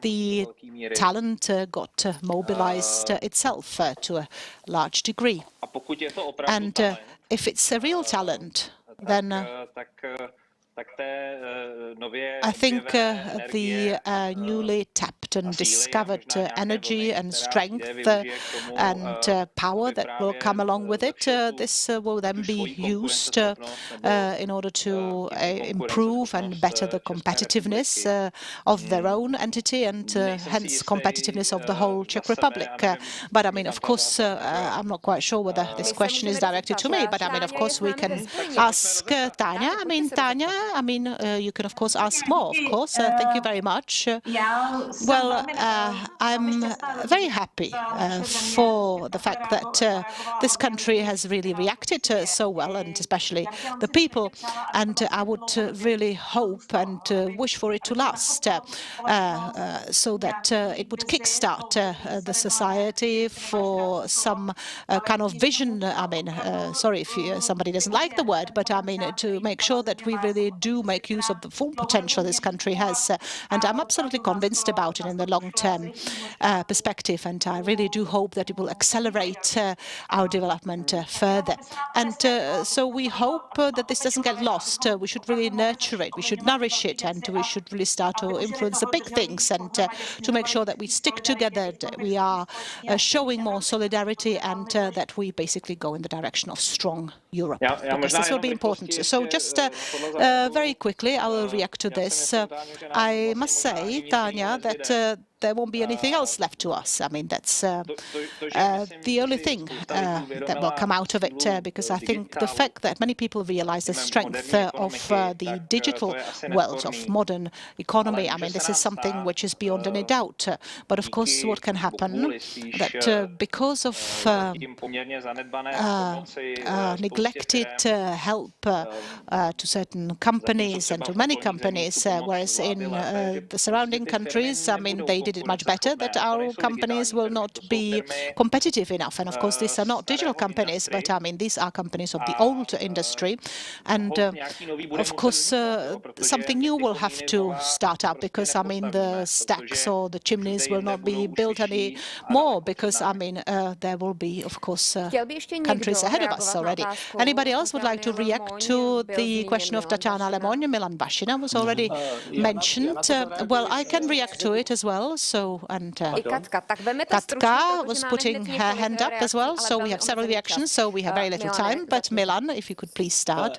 the talent got mobilized itself to a large degree. And if it's a real talent, then I think the newly tapped and discovered energy and strength and power that will come along with it, this will then be used in order to improve and better the competitiveness of their own entity, and hence competitiveness of the whole Czech Republic. But I mean, of course, I'm not quite sure whether this question is directed to me, but I mean, of course, we can ask Tanya. I mean, Tanya, you can, of course, ask more, of course. Thank you very much. Well, I'm very happy for the fact that this country has really reacted so well, and especially the people. And I would really hope and wish for it to last, so that it would kickstart the society for some kind of vision. I mean, sorry if somebody doesn't like the word, but I mean, to make sure that we really do make use of the full potential this country has. And I'm absolutely convinced about it in the long-term perspective. And I really do hope that it will accelerate our development further. And so we hope that this doesn't get lost. We should really nurture it. We should nourish it. And we should really start to influence the big things, and to make sure that we stick together, that we are showing more solidarity, and that we basically go in the direction of strong Europe. Because this will be important. So just very quickly, I will react to this. I must say, Tanya, that there won't be anything else left to us. I mean, that's the only thing that will come out of it, because I think the fact that many people realize the strength of the digital world, of modern economy, I mean, this is something which is beyond any doubt. But of course, what can happen, that because of neglected help to certain companies and to many companies, whereas in the surrounding countries, I mean, they did it much better, that our companies will not be competitive enough. And of course, these are not digital companies, but I mean, these are companies of the old industry. And of course, something new will have to start up, because I mean, the stacks or the chimneys will not be built anymore, because I mean, there will be, of course, countries ahead of us already. Anybody else would like to react to the question of Tatiana Lemoyne? Milan Bashina was already mentioned. Well, I can react to it as well. So, and Katka was putting her hand up as well. So we have several reactions. So we have very little time. But Milan, if you could please start.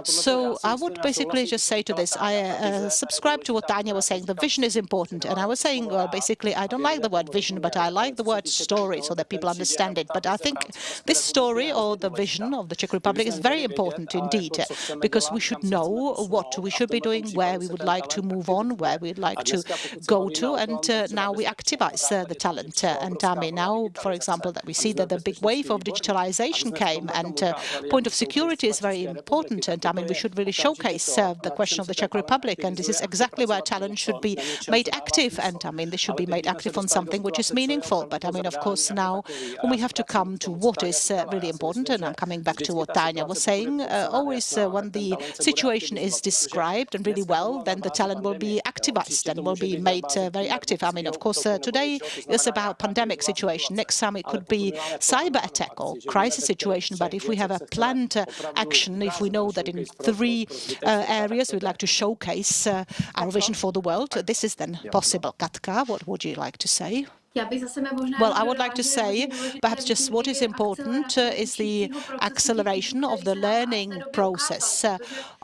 So I would basically just say to this, I subscribe to what Tanya was saying. The vision is important. And I was saying, well, basically, I don't like the word vision, but I like the word story so that people understand it. But I think this story or the vision of the Czech Republic is very important indeed, because we should know what we should be doing, where we would like to move on, where we'd like to go to. And now we activize the talent. And I mean, now, for example, that we see that the big wave of digitalization came, and point of security is very important. And I mean, we should really showcase the question of the Czech Republic. And this is exactly where talent should be made active. And I mean, this should be made active on something which is meaningful. But I mean, of course, now when we have to come to what is really important, and I'm coming back to what Tanya was saying, always when the situation is described and really well, then the talent will be activized and will be made very active. I mean, of course, today it's about pandemic situation. Next time it could be cyber attack or crisis situation. But if we have a planned action, if we know that in 3 areas we'd like to showcase our vision for the world, this is then possible. Katka, what would you like to say? Well, I would like to say, perhaps just what is important is the acceleration of the learning process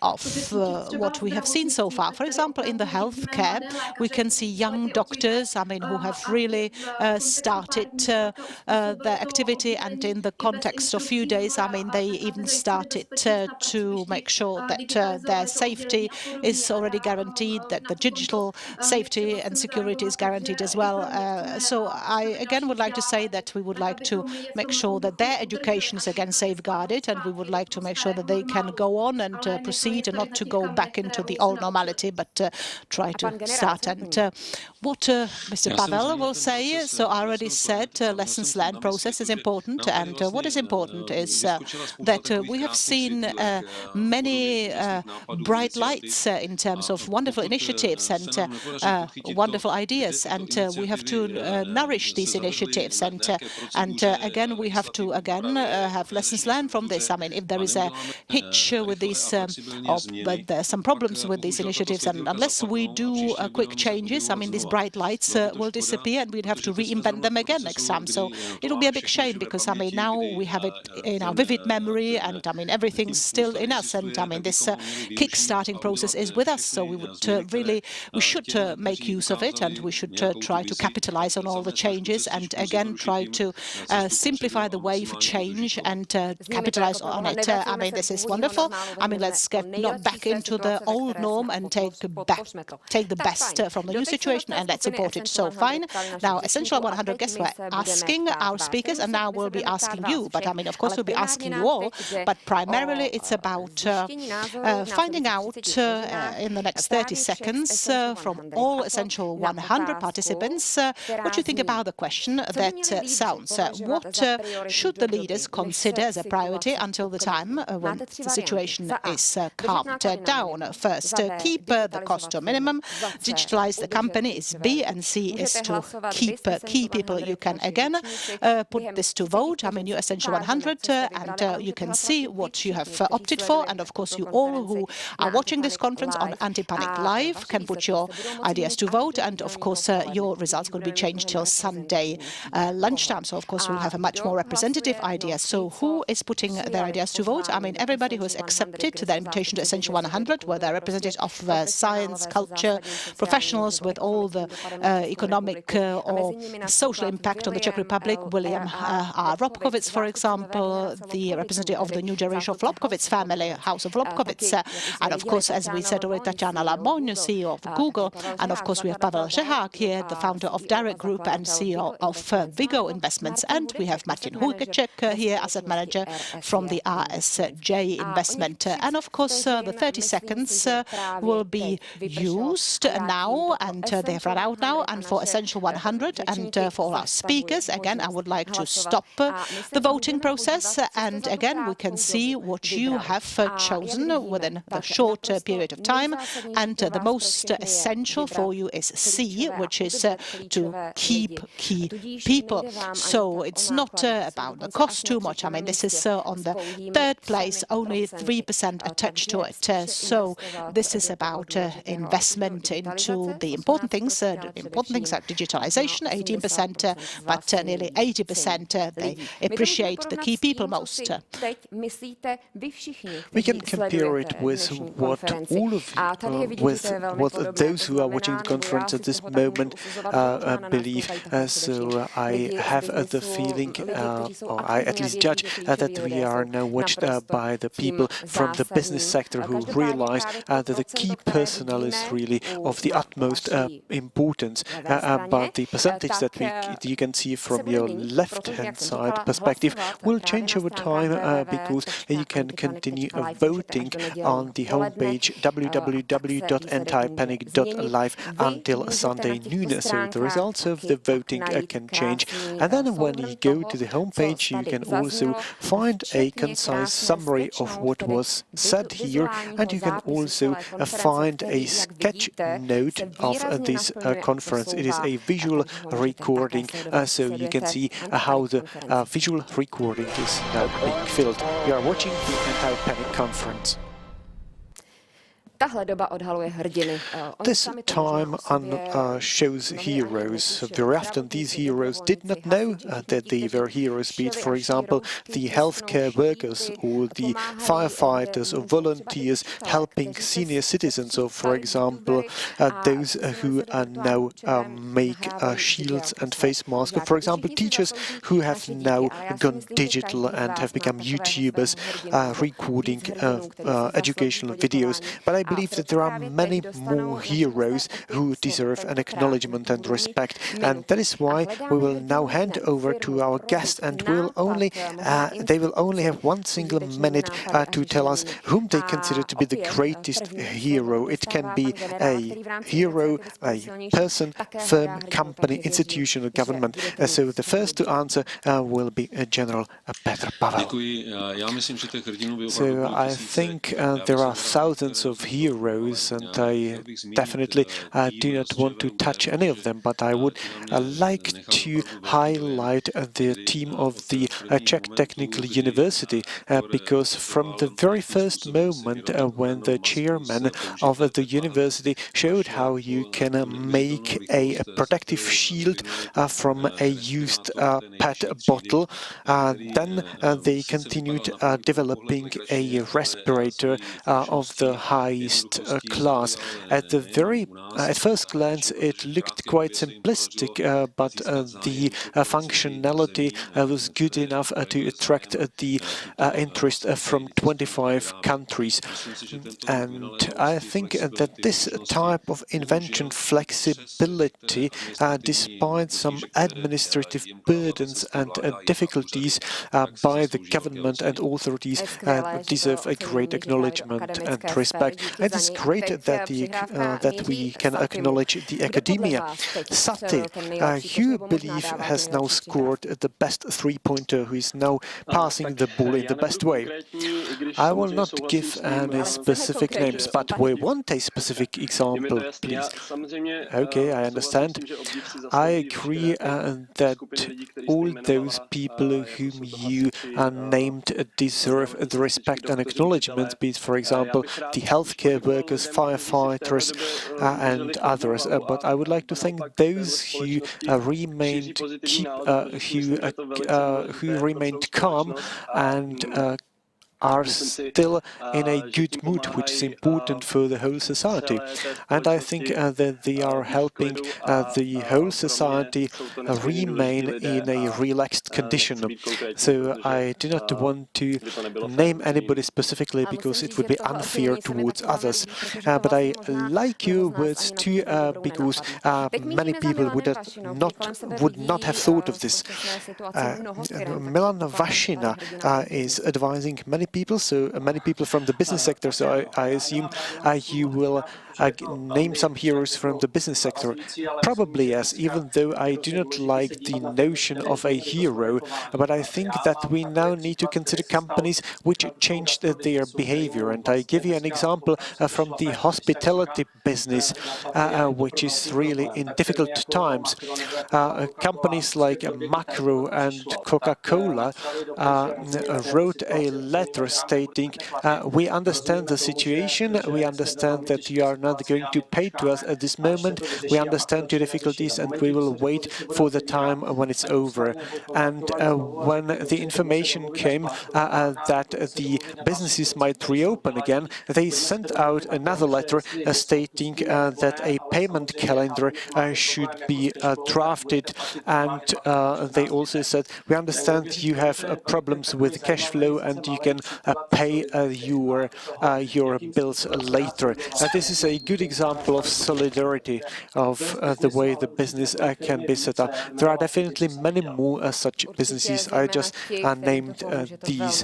of what we have seen so far. For example, in the healthcare, we can see young doctors, I mean, who have really started their activity, and in the context of few days, I mean, they even started to make sure that their safety is already guaranteed, that the digital safety and security is guaranteed as well. So I again would like to say that we would like to make sure that their education is again safeguarded, and we would like to make sure that they can go on and proceed and not to go back into the old normality, but try to start. And what Mr. Pavel will say, so I already said lessons learned process is important. And what is important is that we have seen many bright lights in terms of wonderful initiatives and wonderful ideas. And we have to nourish these initiatives, and again we have to have lessons learned from this. I mean, if there is a hitch with these, or there are some problems with these initiatives, and unless we do quick changes, I mean, these bright lights will disappear, and we'd have to reinvent them again next time. So it'll be a big shame, because I mean, now we have it in our vivid memory, and I mean, everything's still in us, and I mean, this kick-starting process is with us. So we would we should make use of it, and we should try to capitalize on all the changes, and again try to simplify the way for change and capitalize on it. I mean, this is wonderful. I mean, let's get not back into the old norm and take the best from the new situation, and let's import it. So fine. Now, Essential 100 guests were asking our speakers, and now we'll be asking you. But I mean, of course, we'll be asking you all. But primarily, it's about finding out in the next 30 seconds from all Essential 100 participants what you think about the question that sounds. What should the leaders consider as a priority until the time when the situation is calmed down? First, keep the cost to a minimum. Digitalize the company is B, and C is to keep key people. You can again put this to vote. I mean, you Essential 100, and you can see what you have opted for. And of course, you all who are watching this conference on Anti-Panic Live can put your ideas to vote. And of course, your results could be changed until Sunday lunchtime. So, of course, we'll have a much more representative idea. So who is putting their ideas to vote? I mean, everybody who has accepted the invitation to Essential 100, where they're representatives of science, culture, professionals with all the economic or social impact on the Czech Republic. William R. Lobkowicz, for example, the representative of the new generation of Lobkowicz family, House of Lobkowicz. And of course, as we said already, Tatiana Lamon, CEO of Google. And of course, we have Pavel Řehák here, the founder of Direct Group and CEO of Vigo Investments. And we have Martin Hurkacek here, asset manager from the RSJ Investment. And of course, the 30 seconds will be used now, and they have run out now, and for Essential 100 and for all our speakers. Again, I would like to stop the voting process, and again, we can see what you have chosen within the short period of time. And the most essential for you is C, which is to keep key people. So it's not about the cost too much. I mean, this is on the third place, only 3% attached to it. So this is about investment into the important things. The important things are digitalization, 18%, but nearly 80% they appreciate the key people most. We can compare it with what all of you, with what those who are watching the conference at this moment believe. So I have the feeling, or I at least judge, that we are now watched by the people from the business sector who realize that the key personnel is really of the utmost importance. But the percentage that you can see from your left-hand side perspective will change over time because you can continue voting on the homepage www.antipanic.live until Sunday noon. So the results of the voting can change. And then when you go to the homepage, you can also find a concise summary of what was said here, and you can also find a sketch note of this conference. It is a visual recording, so you can see how the visual recording is now being filled. You are watching the Anti-Panic Conference. This time shows heroes. Very often these heroes did not know that they were heroes, be it, for example, the healthcare workers or the firefighters or volunteers helping senior citizens, or, for example, those who now make shields and face masks, or, for example, teachers who have now gone digital and have become YouTubers recording educational videos. But I believe that there are many more heroes who deserve an acknowledgement and respect, and that is why we will now hand over to our guest, and they will only have one single minute to tell us whom they consider to be the greatest hero. It can be a hero, a person, firm, company, institution, or government. So the first to answer will be General Petr Pavel. So I think there are thousands of heroes, and I definitely do not want to touch any of them, but I would like to highlight the team of the Czech Technical University, because from the very first moment when the chairman of the university showed how you can make a protective shield from a used PET bottle, then they continued developing a respirator of the highest class. At first glance, it looked quite simplistic, but the functionality was good enough to attract the interest from 25 countries. And I think that this type of invention flexibility, despite some administrative burdens and difficulties by the government and authorities, deserve a great acknowledgement and respect. It is great that we can acknowledge the academia. Sati, who believe has now scored the best three-pointer, who is now passing the ball in the best way. I will not give any specific names, but we want a specific example, please. Okay, I understand. I agree that all those people whom you named deserve the respect and acknowledgement, be it, for example, the healthcare healthcare workers, firefighters, and others. But I would like to thank those who remained calm and are still in a good mood, which is important for the whole society. And I think that they are helping the whole society remain in a relaxed condition. So I do not want to name anybody specifically because it would be unfair towards others. But I like your words too, because many people would not have thought of this. Milan Vashina is advising many people, so many people from the business sector. So I assume you will name some heroes from the business sector. Probably yes, even though I do not like the notion of a hero, but I think that we now need to consider companies which changed their behavior. And I give you an example from the hospitality business, which is really in difficult times. Companies like Macro and Coca-Cola wrote a letter stating, we understand the situation, we understand that you are not going to pay to us at this moment, we understand your difficulties and we will wait for the time when it's over. And when the information came that the businesses might reopen again, they sent out another letter stating that a payment calendar should be drafted, and they also said, we understand you have problems with cash flow and you can pay your bills later. This is a good example of solidarity, of the way the business can be set up. There are definitely many more such businesses. I just named these.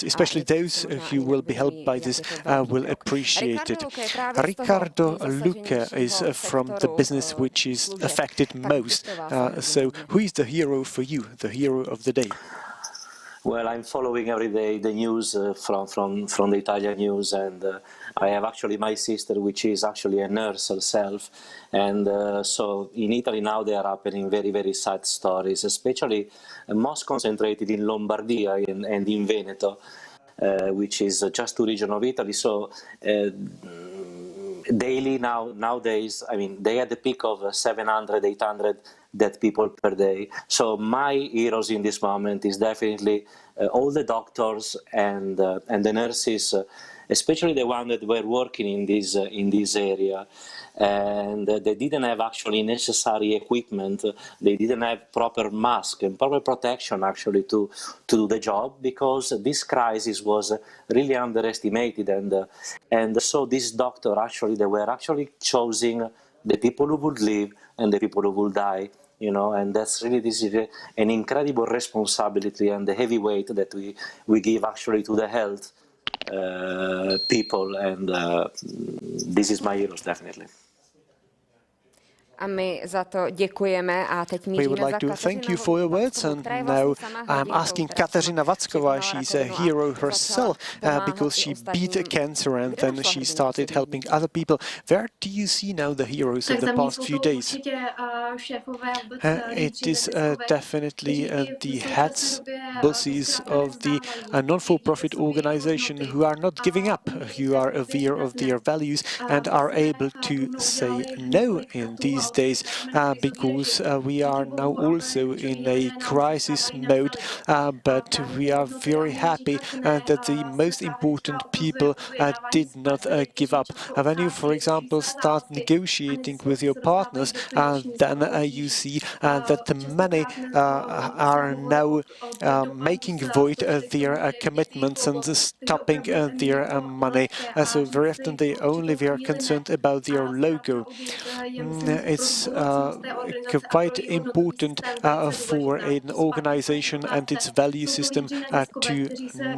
Especially those who will be helped by this will appreciate it. Ricardo Luque is from the business which is affected most. So who is the hero for you, the hero of the day? Well, I'm following every day the news from the Italian news, and I have actually my sister, which is actually a nurse herself, and so in Italy now there are happening very, very sad stories, especially most concentrated in Lombardia and in Veneto, which is just two regions of Italy. So daily nowadays, I mean, they had a peak of 700, 800 dead people per day. So my heroes in this moment is definitely all the doctors and the nurses, especially the ones that were working in this area, and they didn't have actually necessary equipment. They didn't have proper mask and proper protection actually to do the job, because this crisis was really underestimated, and so this doctor actually, they were actually choosing the people who would live and the people who would die. You know, and this is an incredible responsibility and the heavy weight that we give actually to the health people, and this is my heroes, definitely. We would like to thank you for your words, and now I'm asking Kateřina Vacková. She's a hero herself because she beat cancer and then she started helping other people. Where do you see now the heroes of the past few days? It is definitely the heads, bosses of the non-for-profit organization who are not giving up, who are aware of their values and are able to say no in these days, because we are now also in a crisis mode, but we are very happy that the most important people did not give up. When you, for example, start negotiating with your partners, then you see that many are now making void their commitments and stopping their money. So very often they only were concerned about their logo. It's quite important for an organization and its value system to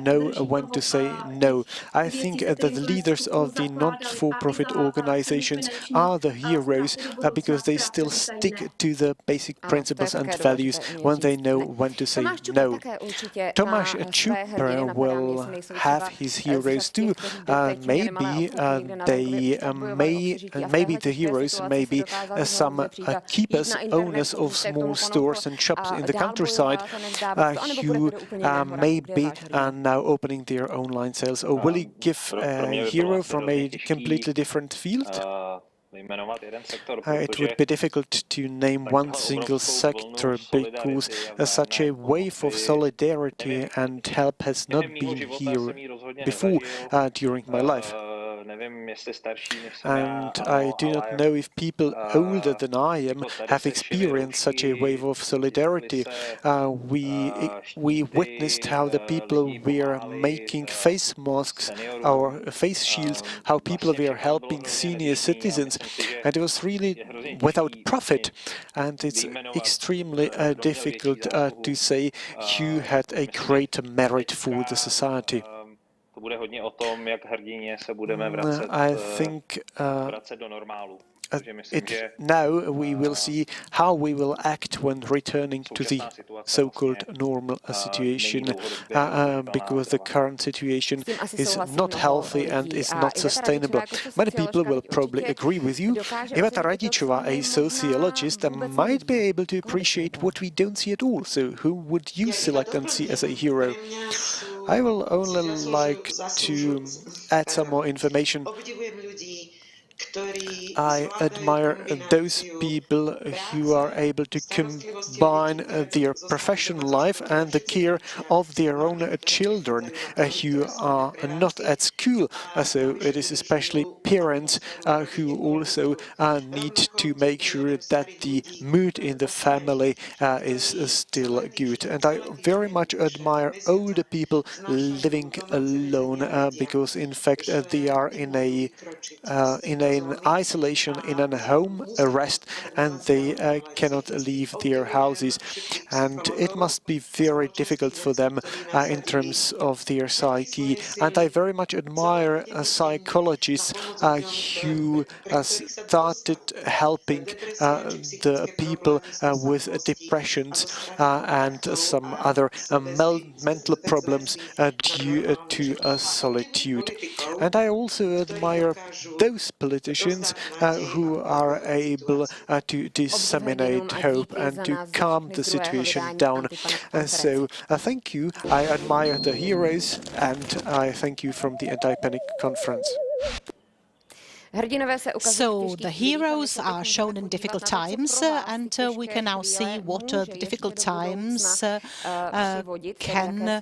know when to say no. I think that the leaders of the not-for-profit organizations are the heroes because they still stick to the basic principles and values when they know when to say no. Tomáš Čupr will have his heroes too. Maybe the heroes may be some keepers, owners of small stores and shops in the countryside who may be now opening their online sales. Or will you give a hero from a completely different field? It would be difficult to name one single sector because such a wave of solidarity and help has not been here before during my life. And I do not know if people older than I am have experienced such a wave of solidarity. We witnessed how the people were making face masks or face shields, how people were helping senior citizens, and it was really without profit. And it's extremely difficult to say who had a greater merit for the society. I think now we will see how we will act when returning to the so-called normal situation, because the current situation is not healthy and is not sustainable. Many people will probably agree with you. Iveta Radičová, a sociologist, might be able to appreciate what we don't see at all. So who would you select and see as a hero? I will only like to add some more information. I admire those people who are able to combine their professional life and the care of their own children who are not at school. So it is especially parents who also need to make sure that the mood in the family is still good. And I very much admire older people living alone because in fact they are in an isolation, in a home arrest, and they cannot leave their houses. And it must be very difficult for them in terms of their psyche. And I very much admire psychologists who started helping the people with depressions and some other mental problems due to solitude. And I also admire those politicians who are able to disseminate hope and to calm the situation down. So thank you. I admire the heroes, and I thank you from the Anti-Panic Conference. So the heroes are shown in difficult times, and we can now see what the difficult times can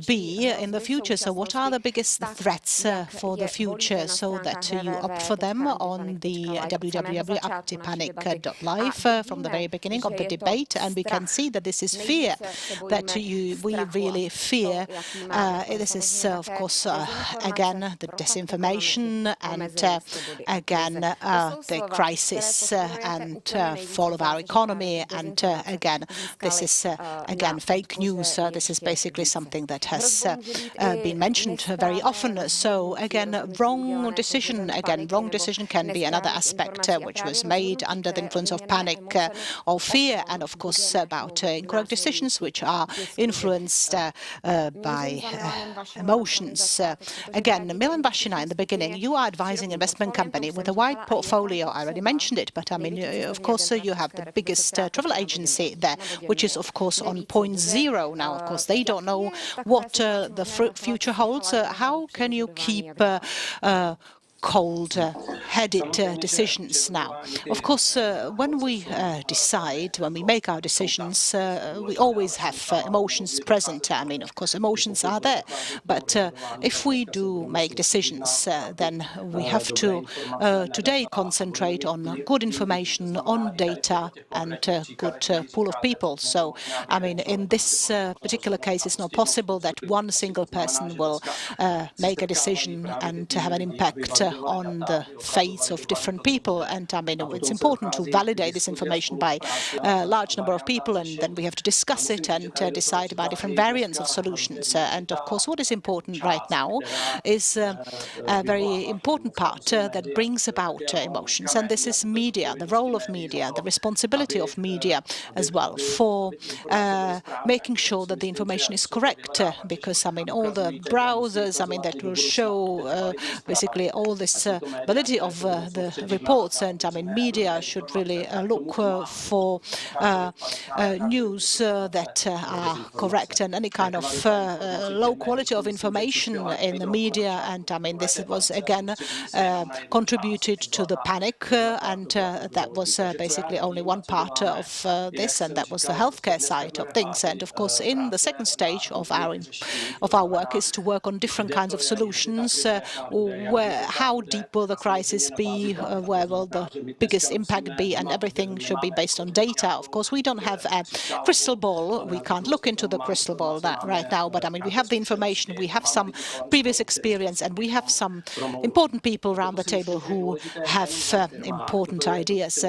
be in the future. So what are the biggest threats for the future, so that you opt for them on the www.antipanic.live from the very beginning of the debate. And we can see that this is fear, that we really fear. This is, of course, again, the disinformation and again, the crisis and fall of our economy, and again, this is again fake news. This is basically something that has been mentioned very often. So again, wrong decision. Again, wrong decision can be another aspect which was made under the influence of panic or fear, and of course about incorrect decisions which are influenced by emotions. Again, Milan Vašina, in the beginning, you are advising investment company with a wide portfolio. I already mentioned it, but I mean, of course, you have the biggest travel agency there, which is, of course, on point zero now. Of course, they don't know what the future holds. How can you keep cold-headed decisions now? Of course, when we decide, when we make our decisions, we always have emotions present. I mean, of course, emotions are there. But if we do make decisions, then we have to today concentrate on good information, on data, and good pool of people. So, I mean, in this particular case, it's not possible that one single person will make a decision and have an impact on the fates of different people. And I mean, it's important to validate this information by a large number of people, and then we have to discuss it and decide about different variants of solutions. And of course, what is important right now is a very important part that brings about emotions, and this is media, the role of media, the responsibility of media as well for making sure that the information is correct. Because I mean, all the browsers, I mean, that will show basically all this validity of the reports, and I mean, media should really look for news that are correct, and any kind of low quality of information in the media. And I mean, this was again contributed to the panic, and that was basically only one part of this, and that was the healthcare side of things. And of course, in the second stage of our work is to work on different kinds of solutions. How deep will the crisis be? Where will the biggest impact be? And everything should be based on data. Of course, we don't have a crystal ball. We can't look into the crystal ball right now. But I mean, we have the information. We have some previous experience, and we have some important people around the table who have important ideas.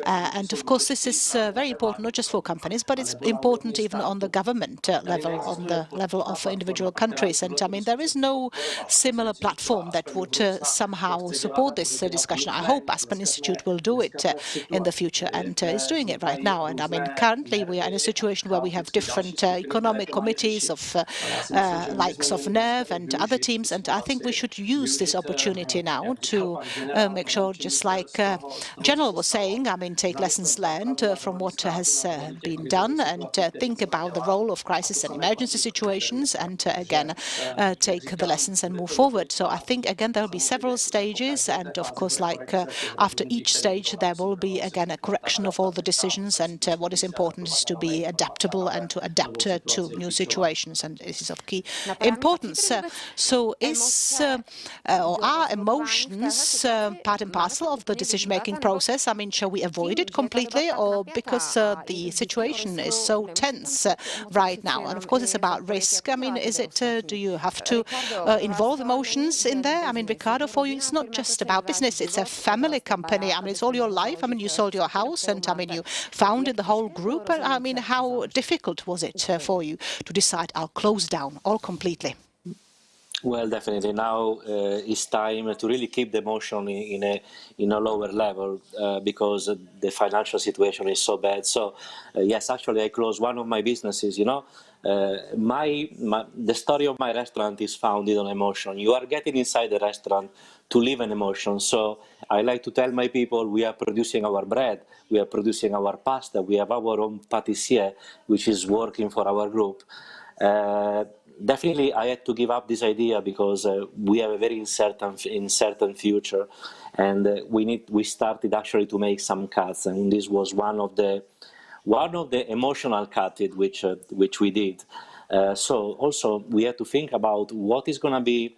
And of course, this is very important, not just for companies, but it's important even on the government level, on the level of individual countries. And I mean, there is no similar platform that would somehow support this discussion. I hope Aspen Institute will do it in the future, and is doing it right now. And I mean, currently we are in a situation where we have different economic committees of likes of NERV and other teams, and I think we should use this opportunity now to make sure, just like General was saying, I mean, take lessons learned from what has been done, and think about the role of crisis and emergency situations, and again take the lessons and move forward. So I think again there will be several stages, and of course, like after each stage there will be again a correction of all the decisions, and what is important is to be adaptable and to adapt to new situations, and this is of key importance. So is or are emotions part and parcel of the decision-making process? I mean, shall we avoid it completely, or because the situation is so tense right now? And of course, it's about risk. I mean, is it? Do you have to involve emotions in there? I mean, Ricardo, for you, it's not just about business. It's a family company. I mean, it's all your life. I mean, you sold your house, and I mean, you founded the whole group. I mean, how difficult was it for you to decide, I'll close down all completely? Well, definitely. Now it's time to really keep the emotion in a lower level because the financial situation is so bad. So yes, actually, I closed one of my businesses. You know, the story of my restaurant is founded on emotion. You are getting inside the restaurant to live an emotion. So I like to tell my people, we are producing our bread, we are producing our pasta, we have our own pâtissier, which is working for our group. Definitely, I had to give up this idea because we have a very uncertain future, and we started actually to make some cuts, and this was one of the emotional cuts which we did. So also we had to think about what is going to be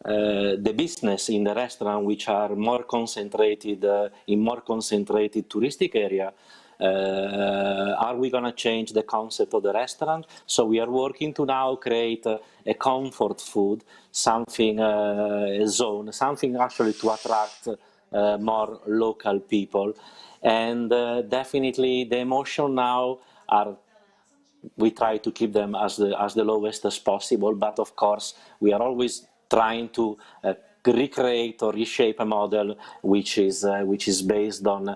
the business in the restaurant, which are more concentrated in more concentrated touristic area. Are we going to change the concept of the restaurant? So we are working to now create a comfort food, something a zone, something actually to attract more local people. And definitely the emotion now we try to keep them as the lowest as possible, but of course we are always trying to recreate or reshape a model which is based on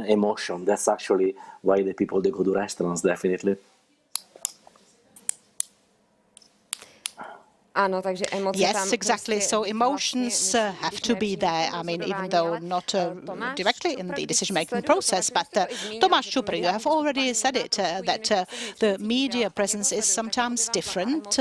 emotion. That's actually why the people they go to restaurants, definitely. Yes, exactly. So emotions have to be there. I mean, even though not directly in the decision-making process, but Tomáš Čupr, you have already said it, that the media presence is sometimes different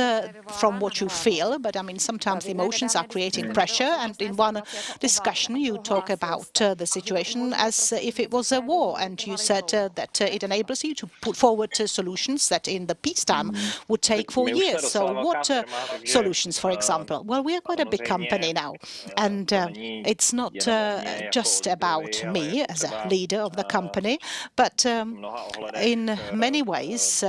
from what you feel, but I mean, sometimes the emotions are creating pressure, and in one discussion you talk about the situation as if it was a war, and you said that it enables you to put forward solutions that in the peacetime would take 4 years. So what solutions, for example? Well, we are quite a big company now, and it's not just about me as a leader of the company, but in many ways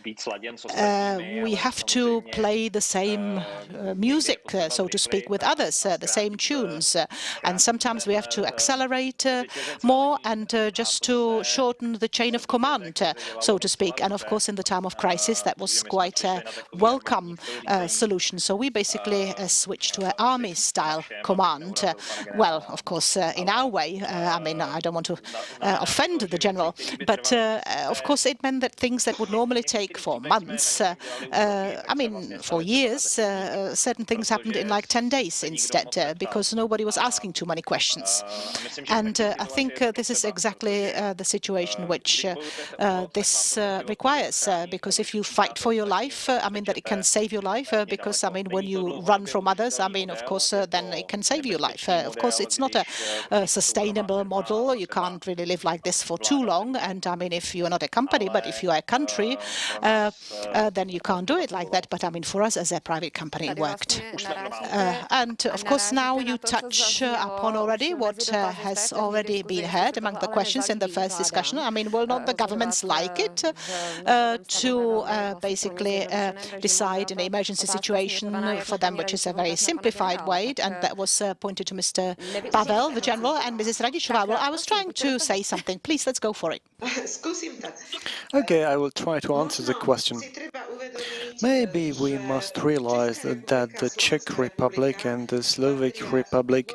we have to play the same music, so to speak, with others, the same tunes, and sometimes we have to accelerate more and just to shorten the chain of command, so to speak. And of course, in the time of crisis, that was quite a welcome solution. situation. So we basically switched to an army-style command. Well, of course, in our way. I mean, I don't want to offend the general, but of course it meant that things that would normally take for months, I mean, for years, certain things happened in like 10 days instead, because nobody was asking too many questions. And I think this is exactly the situation which this requires, because if you fight for your life, I mean, that it can save your life, because, I mean, when you run from others, I mean, of course, then it can save your life. Of course, it's not a sustainable model. You can't really live like this for too long. And, I mean, if you are not a company, but if you are a country, then you can't do it like that. But, I mean, for us as a private company, it worked. And, of course, now you touch upon already what has already been heard among the questions in the first discussion. I mean, will not the governments like it to basically decide an emergency situation for them, which is a very simplified way, and that was pointed to Mr. Pavel, the general, and Mrs. Radičová. Well, I was trying to say something. Please, let's go for it. Okay, I will try to answer the question. Maybe we must realize that the Czech Republic and the Slovak Republic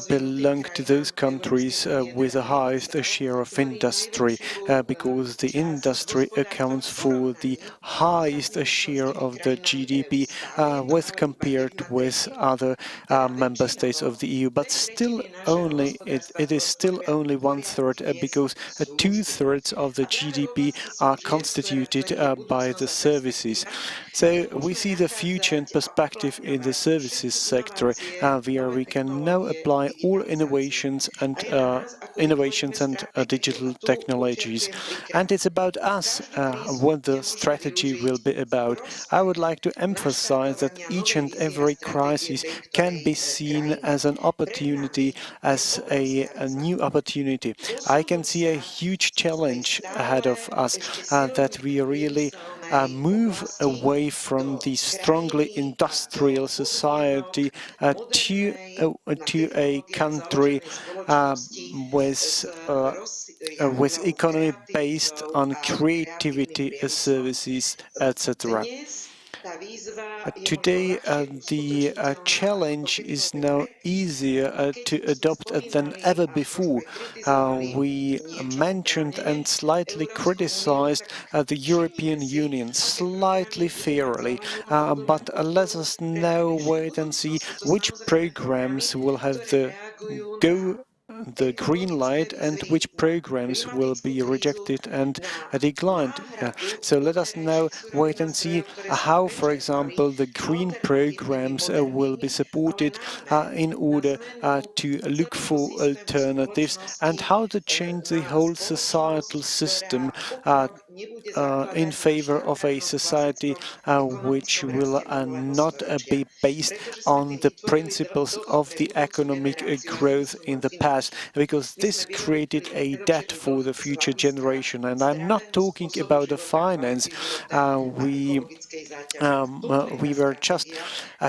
belong to those countries with the highest share of industry, because the industry accounts for the highest share of the GDP with compared with other member states of the EU. But still, it is still only 1/3, because 2/3 of the GDP are constituted by the services. So we see the future and perspective in the services sector, where we can now apply all innovations and digital technologies. And it's about us what the strategy will be about. I would like to emphasize that each and every crisis can be seen as an opportunity, as a new opportunity. I can see a huge challenge ahead of us, that we really move away from the strongly industrial society to a country with economy based on creativity, services, etc. Today, the challenge is now easier to adopt than ever before. We mentioned and slightly criticized the European Union, slightly fairly, but let us now wait and see which programs will have the green light and which programs will be rejected and declined. So let us now wait and see how, for example, the green programs will be supported in order to look for alternatives, and how to change the whole societal system in favor of a society which will not be based on the principles of the economic growth in the past, because this created a debt for the future generation. And I'm not talking about the finance. We were just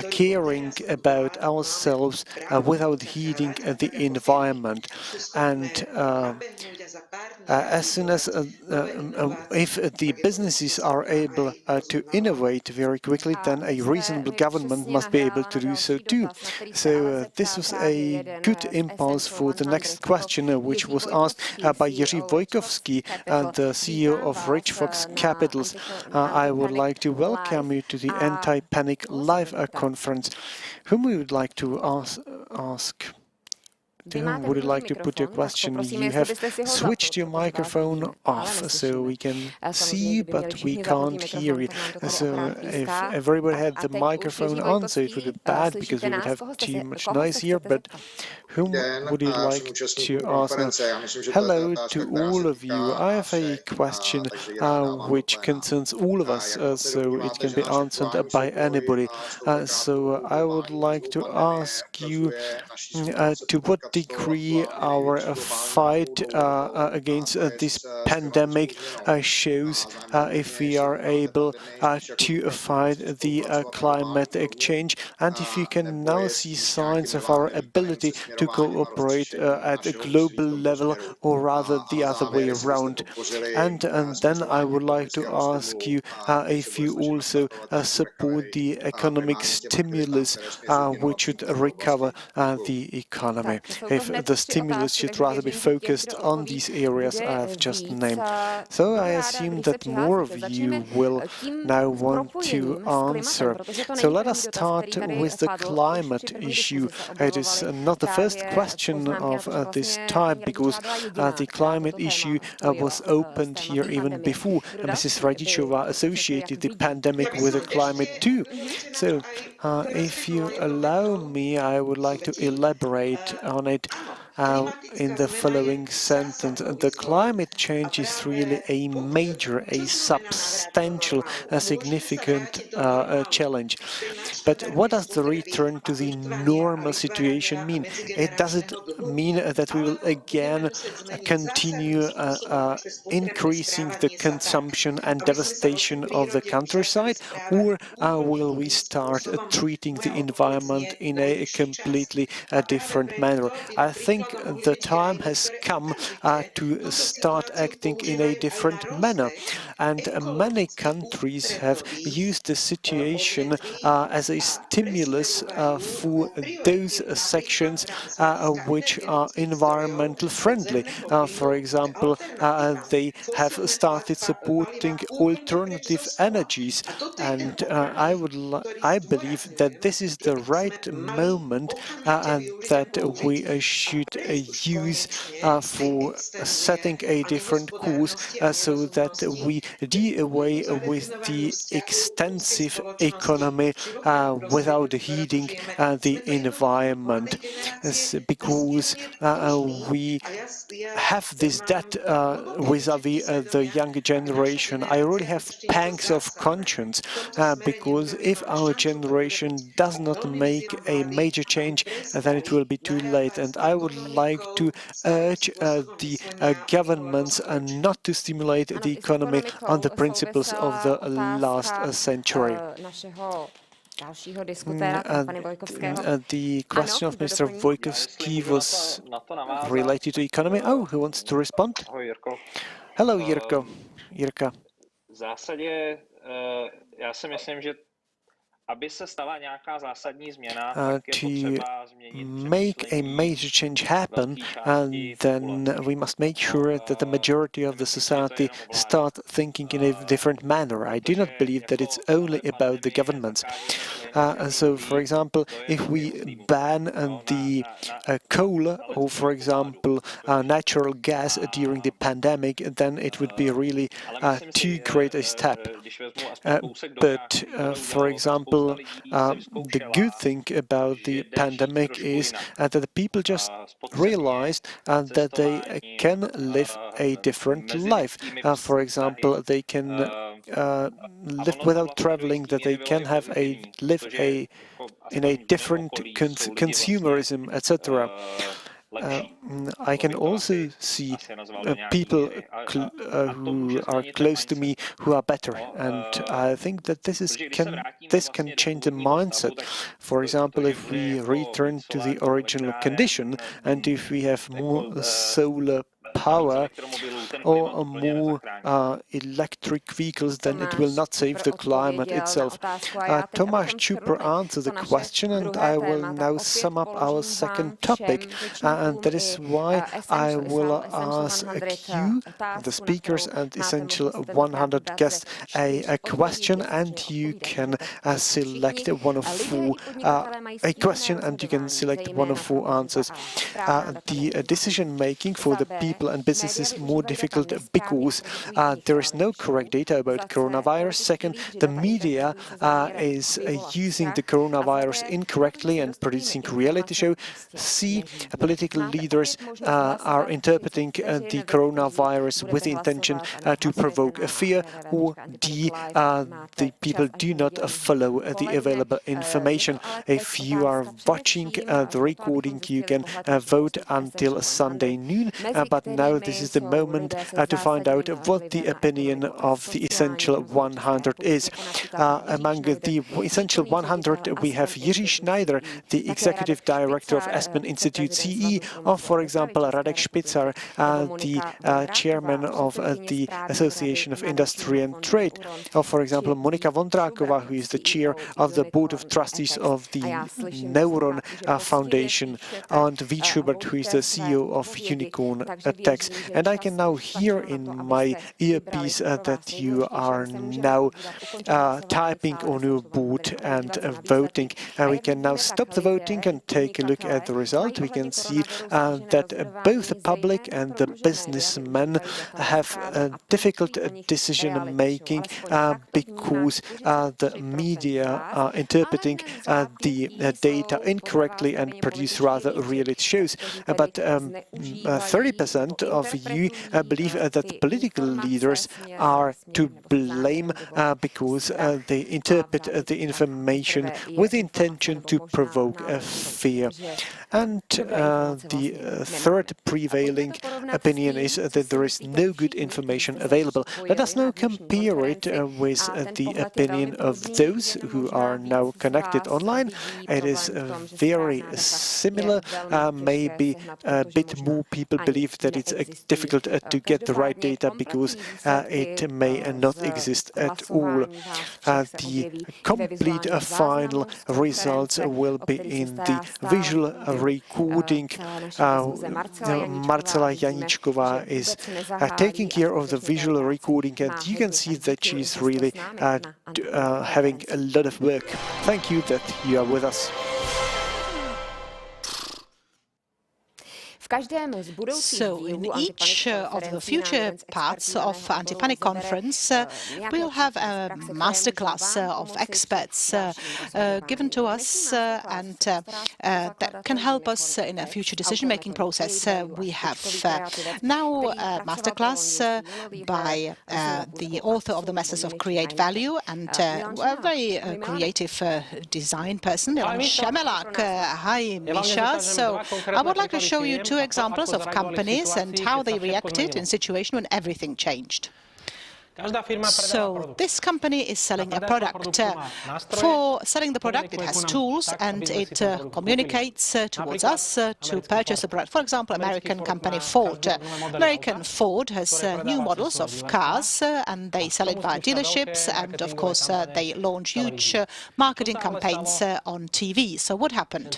caring about ourselves without heeding the environment. And as soon as if the businesses are able to innovate very quickly, then a reasonable government must be able to do so too. So this was a good impulse for the next question, which was asked by Jiří Vojkovský, the CEO of Rich Fox Capitals. I would like to welcome you to the Anti-Panic Live conference. Whom we would like to ask? To whom would you like to put your question? You have switched your microphone off, so we can see, but we can't hear you. So if everybody had the microphone on, so it would be bad, because we would have too much noise here. But whom would you like to ask now? Hello to all of you. I have a question which concerns all of us, so it can be answered by anybody. So I would like to ask you, to what degree our fight against this pandemic shows if we are able to fight the climate change, and if you can now see signs of our ability to cooperate at a global level, or rather the other way around. And then I would like to ask you if you also support the economic stimulus which should recover the economy. If the stimulus should rather be focused on these areas I have just named. So I assume that more of you will now want to answer. So let us start with the climate issue. It is not the first question of this type, because the climate issue was opened here even before Mrs. Radichova associated the pandemic with the climate too. So if you allow me, I would like to elaborate on it in the following sentence. The climate change is really a major, a substantial, a significant challenge. But what does the return to the normal situation mean? Does it mean that we will again continue increasing the consumption and devastation of the countryside, or will we start treating the environment in a completely different manner? I think the time has come to start acting in a different manner, and many countries have used the situation as a stimulus for those sections which are environmental friendly. For example, they have started supporting alternative energies, and I believe that this is the right moment that we should use for setting a different course, so that we do away with the extensive economy without heeding the environment, because we have this debt vis-à-vis the younger generation. I really have pangs of conscience, because if our generation does not make a major change, then it will be too late. And I would like to urge the governments not to stimulate the economy on the principles of the last century. The question of Mr. Wojciechowski was related to economy. Oh, who wants to respond? Hello, Jirko. Jirka. V zásadě já si myslím, že aby se stala nějaká zásadní změna, tak je potřeba změnit make a major change happen, then we must make sure that the majority of the society start thinking in a different manner. I do not believe that it's only about the governments. So, for example, if we ban the coal or, for example, natural gas during the pandemic, then it would be really too great a step. But, for example, the good thing about the pandemic is that the people just realized that they can live a different life. For example, they can live without traveling, that they can have in a different consumerism, etc. I can also see people who are close to me who are better, and I think that this can change the mindset. For example, if we return to the original condition, and if we have more solar power or more electric vehicles, then it will not save the climate itself. Tomáš Čupr answered the question, and I will now sum up our second topic, and that is why I will ask you, the speakers and essential 100 guests, a question, and you can select one of four a question, and you can select one of four answers. The decision making for the people and businesses more difficult because there is no correct data about coronavirus. Second, the media is using the coronavirus incorrectly and producing reality show. C, political leaders are interpreting the coronavirus with intention to provoke a fear. Or D, the people do not follow the available information. If you are watching the recording, you can vote until Sunday noon, but now this is the moment to find out what the opinion of the Essential 100 is. Among the Essential 100, we have Jiří Schneider, the Executive Director of Aspen Institute CE, or, for example, Radek Špicar, the Chairman of the Association of Industry and Trade, or, for example, Monika Vondráková, who is the Chair of the Board of Trustees of the Neuron Foundation, and Vít Schubert, who is the CEO of Unicorn Tax. And I can now hear in my earpiece that you are now typing on your board and voting. We can now stop the voting and take a look at the result. We can see that both the public and the businessmen have difficult decision-making because the media are interpreting the data incorrectly and produce rather reality shows. But 30% of you believe that political leaders are to blame because they interpret the information with the intention to provoke a fear. And the third prevailing opinion is that there is no good information available. Let us now compare it with the opinion of those who are now connected online. It is very similar. Maybe a bit more people believe that it's difficult to get the right data because it may not exist at all. The complete final results will be in the visual recording. Marcela Janičková is taking care of the visual recording, and you can see that she's really having a lot of work. Thank you that you are with us. So in each of the future parts of Anti-Panic Conference, we'll have a masterclass of experts given to us and that can help us in a future decision-making process. We have now a masterclass by the author of the Message of Create Value and a very creative design person, Milan Šemelák. Hi, Misha. So I would like to show you two examples of companies and how they reacted in a situation when everything changed. So this company is selling a product. For selling the product, it has tools and it communicates towards us to purchase a product. For example, American company Ford. American Ford has new models of cars and they sell it via dealerships, and of course they launch huge marketing campaigns on TV. So what happened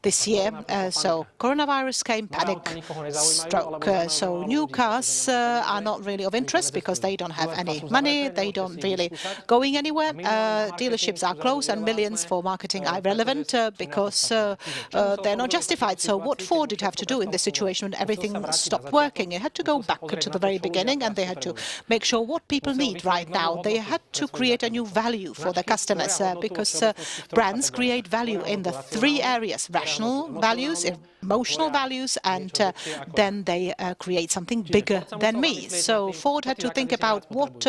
this year? So coronavirus came, panic struck. So new cars are not really of interest because they don't have any money, they don't really going anywhere. Dealerships are closed and millions for marketing are irrelevant because they're not justified. So what Ford did have to do in this situation when everything stopped working? It had to go back to the very beginning and they had to make sure what people need right now. They had to create a new value for their customers because brands create value in the three areas: rational values, emotional values, and then they create something bigger than me. So Ford had to think about what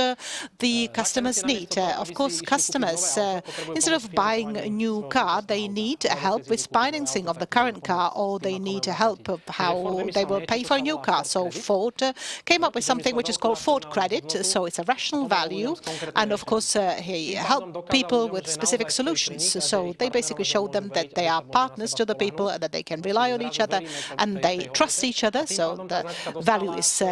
the customers need. Of course, customers, instead of buying a new car, they need help with financing of the current car, or they need help of how they will pay for a new car. So Ford came up with something which is called Ford Credit. So it's a rational value, and of course he helped people with specific solutions. So they basically showed them that they are partners to the people, that they can rely on each other, and they trust each other. So the value is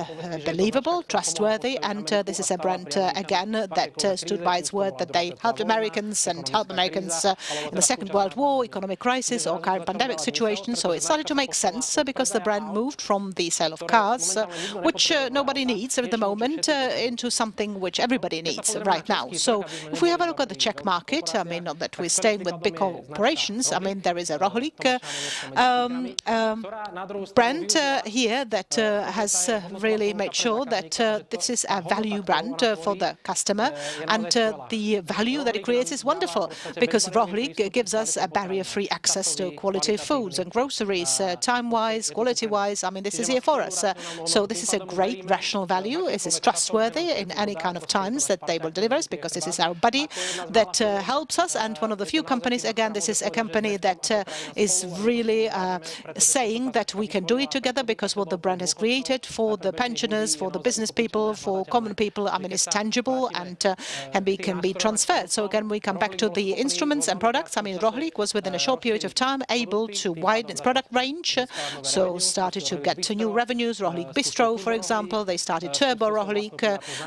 believable, trustworthy, and this is is a brand, again, that stood by its word that they helped Americans and helped Americans in the Second World War, economic crisis, or current pandemic situation. So it started to make sense because the brand moved from the sale of cars, which nobody needs at the moment, into something which everybody needs right now. So if we have a look at the Czech market, I mean, not that we're staying with big corporations, I mean, there is a Rohlík brand here that has really made sure that this is a value brand for the customer, and the value that it creates is wonderful because Rohlík gives us a barrier-free access to quality foods and groceries, time-wise, quality-wise. I mean, this is here for us. So this is a great rational value. It is trustworthy in any kind of times that they will deliver us because this is our buddy that helps us. And one of the few companies, again, this is a company that is really saying that we can do it together because what the brand has created for the pensioners, for the business people, for common people, I mean, is tangible and can be transferred. So again, we come back to the instruments and products. I mean, Rohlík was within a short period of time able to widen its product range, so started to get to new revenues. Rohlík Bistro, for example, they started Turbo Rohlík,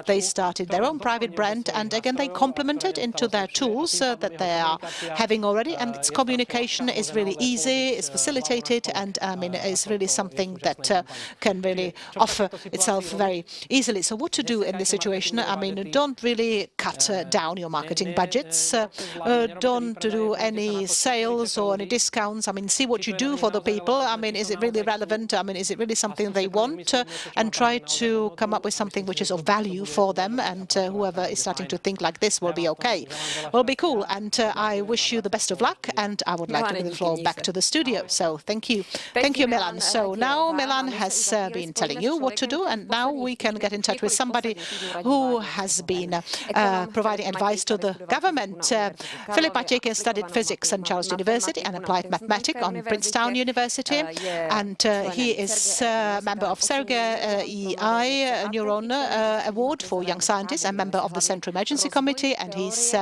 they started their own private brand, and again, they complemented into their tools that they are having already, and its communication is really easy, is facilitated, and I mean, is really something that can really offer itself very easily. So what to do in this situation? I mean, don't really cut down your marketing budgets. Don't do any sales or any discounts. I mean, see what you do for the people. I mean, is it really relevant? I mean, is it really something they want? And try to come up with something which is of value for them. And whoever is starting to think like this will be okay. Will be cool. And I wish you the best of luck. And I would like to give the floor back to the studio. So thank you. Thank you, Milan. So now Milan has been telling you what to do. And now we can get in touch with somebody who has been providing advice to the government. Filip Matějka studied physics at Charles University and applied mathematics on Princeton University, and he is a member of Sergei EI Neuron Award for Young Scientists, a member of the Central Emergency Committee, and he's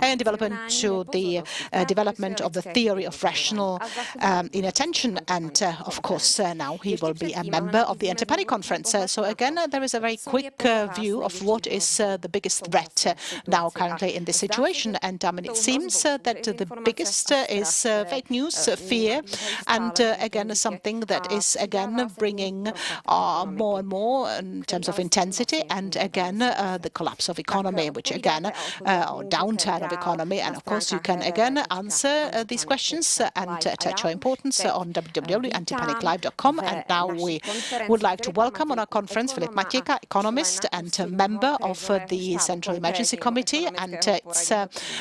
in development to the development of the theory of rational inattention. And of course, now he will be a member of the Anti-Panic Conference. So again, there is a very quick view of what is the biggest threat now currently in this situation. And I mean, it seems that the biggest is fake news, fear, and again, something that is again bringing more and more in terms of intensity, and again, the collapse of economy, which again, or downturn of economy. And of course, you can again answer these questions and attach your importance on www.antipaniclive.com. And now we would like to welcome on our conference Filip Matějka, economist and member of the Central Emergency Committee and its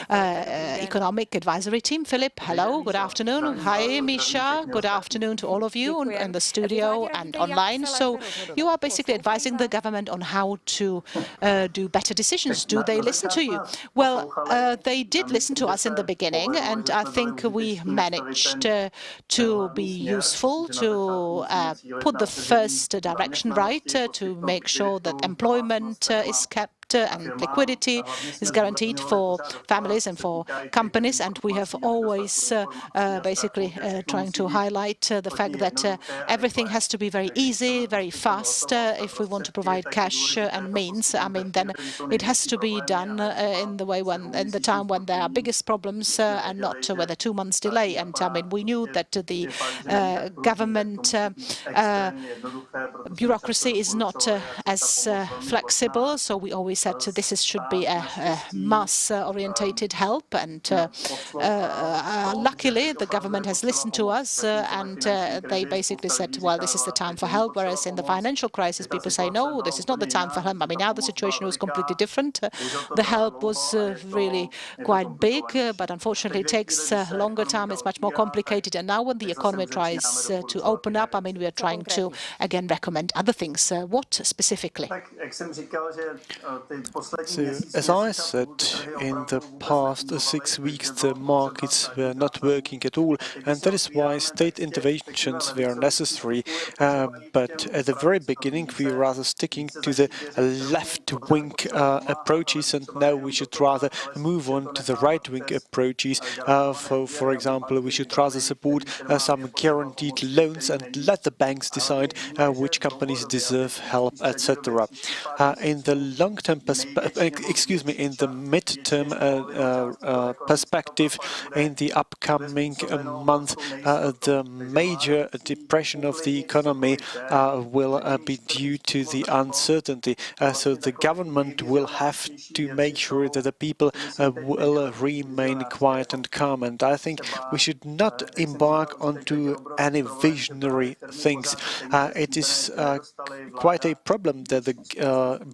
economic advisory team. Philip, hello, good afternoon. Hi, Misha, good afternoon to all of you in the studio and online. So you are basically advising the government on how to do better decisions. Do they listen to you? Well, they did listen to us in the beginning, and I think we managed to be useful, to put the first direction right, to make sure that employment is kept and liquidity is guaranteed for families and for companies. And we have always basically trying to highlight the fact that everything has to be very easy, very fast. If we want to provide cash and means, I mean, then it has to be done in the time when there are biggest problems and not with a 2 months delay. And I mean, we knew that the government bureaucracy is not as flexible, so we always said this should be a mass-orientated help, and luckily the government has listened to us, and they basically said, well, this is the time for help, whereas in the financial crisis people say, no, this is not the time for help. I mean, now the situation was completely different. The help was really quite big, but unfortunately it takes a longer time, it's much more complicated, and now when the economy tries to open up, I mean, we are trying to again recommend other things. What specifically? So, as I said, in the past 6 weeks, the markets were not working at all, and that is why state interventions were necessary. But at the very beginning, we were rather sticking to the left-wing approaches, and now we should rather move on to the right-wing approaches. For example, we should rather support some guaranteed loans and let the banks decide which companies deserve help, etc. In the long-term midterm perspective, in the upcoming month, the major depression of the economy will be due to the uncertainty. So the government will have to make sure that the people will remain quiet and calm. And I think we should not embark onto any visionary things. It is quite a problem that the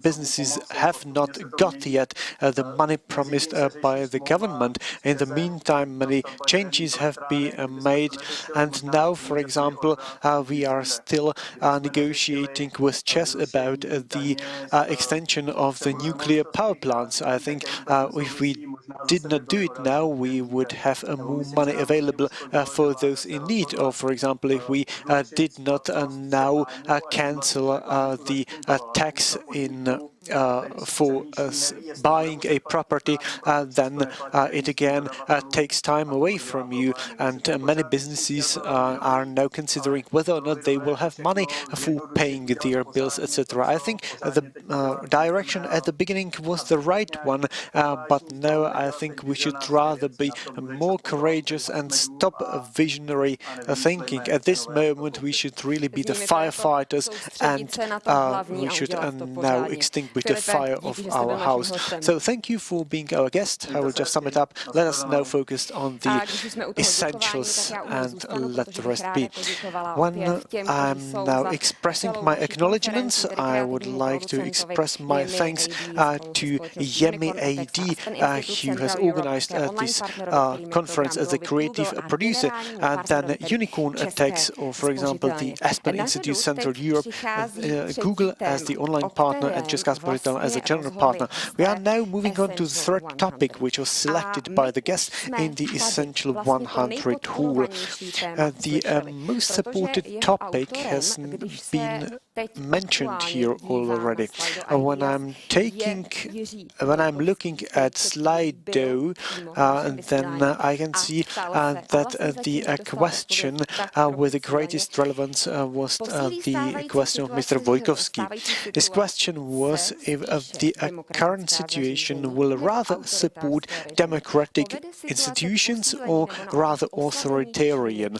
businesses have not got yet the money promised by the government. In the meantime, many changes have been made, and now, for example, we are still negotiating with Czech about the extension of the nuclear power plants. I think if we did not do it now, we would have more money available for those in need. Or, for example, if we did not now cancel the tax in for buying a property, then it again takes time away from you, and many businesses are now considering whether or not they will have money for paying their bills, etc. I think the direction at the beginning was the right one, but now I think we should rather be more courageous and stop visionary thinking. At this moment, we should really be the firefighters, and we should now extinguish the fire of our house. So thank you for being our guest. I will just sum it up. Let us now focus on the essentials and let the rest be. When I'm now expressing my acknowledgements, I would like to express my thanks to Yemi AD, who has organized this conference as a creative producer, then Unicorn Attacks, or for example the Aspen Institute Central Europe, Google as the online partner, and Česká spořitelna as a general partner. We are now moving on to the third topic, which was selected by the guests in the Essential 100 Hall. The most supported topic has been mentioned here already. When I'm looking at Slido, then I can see that the question with the greatest relevance was the question of Mr. Wojtkowski. His question was if the current situation will rather support democratic institutions or rather authoritarian.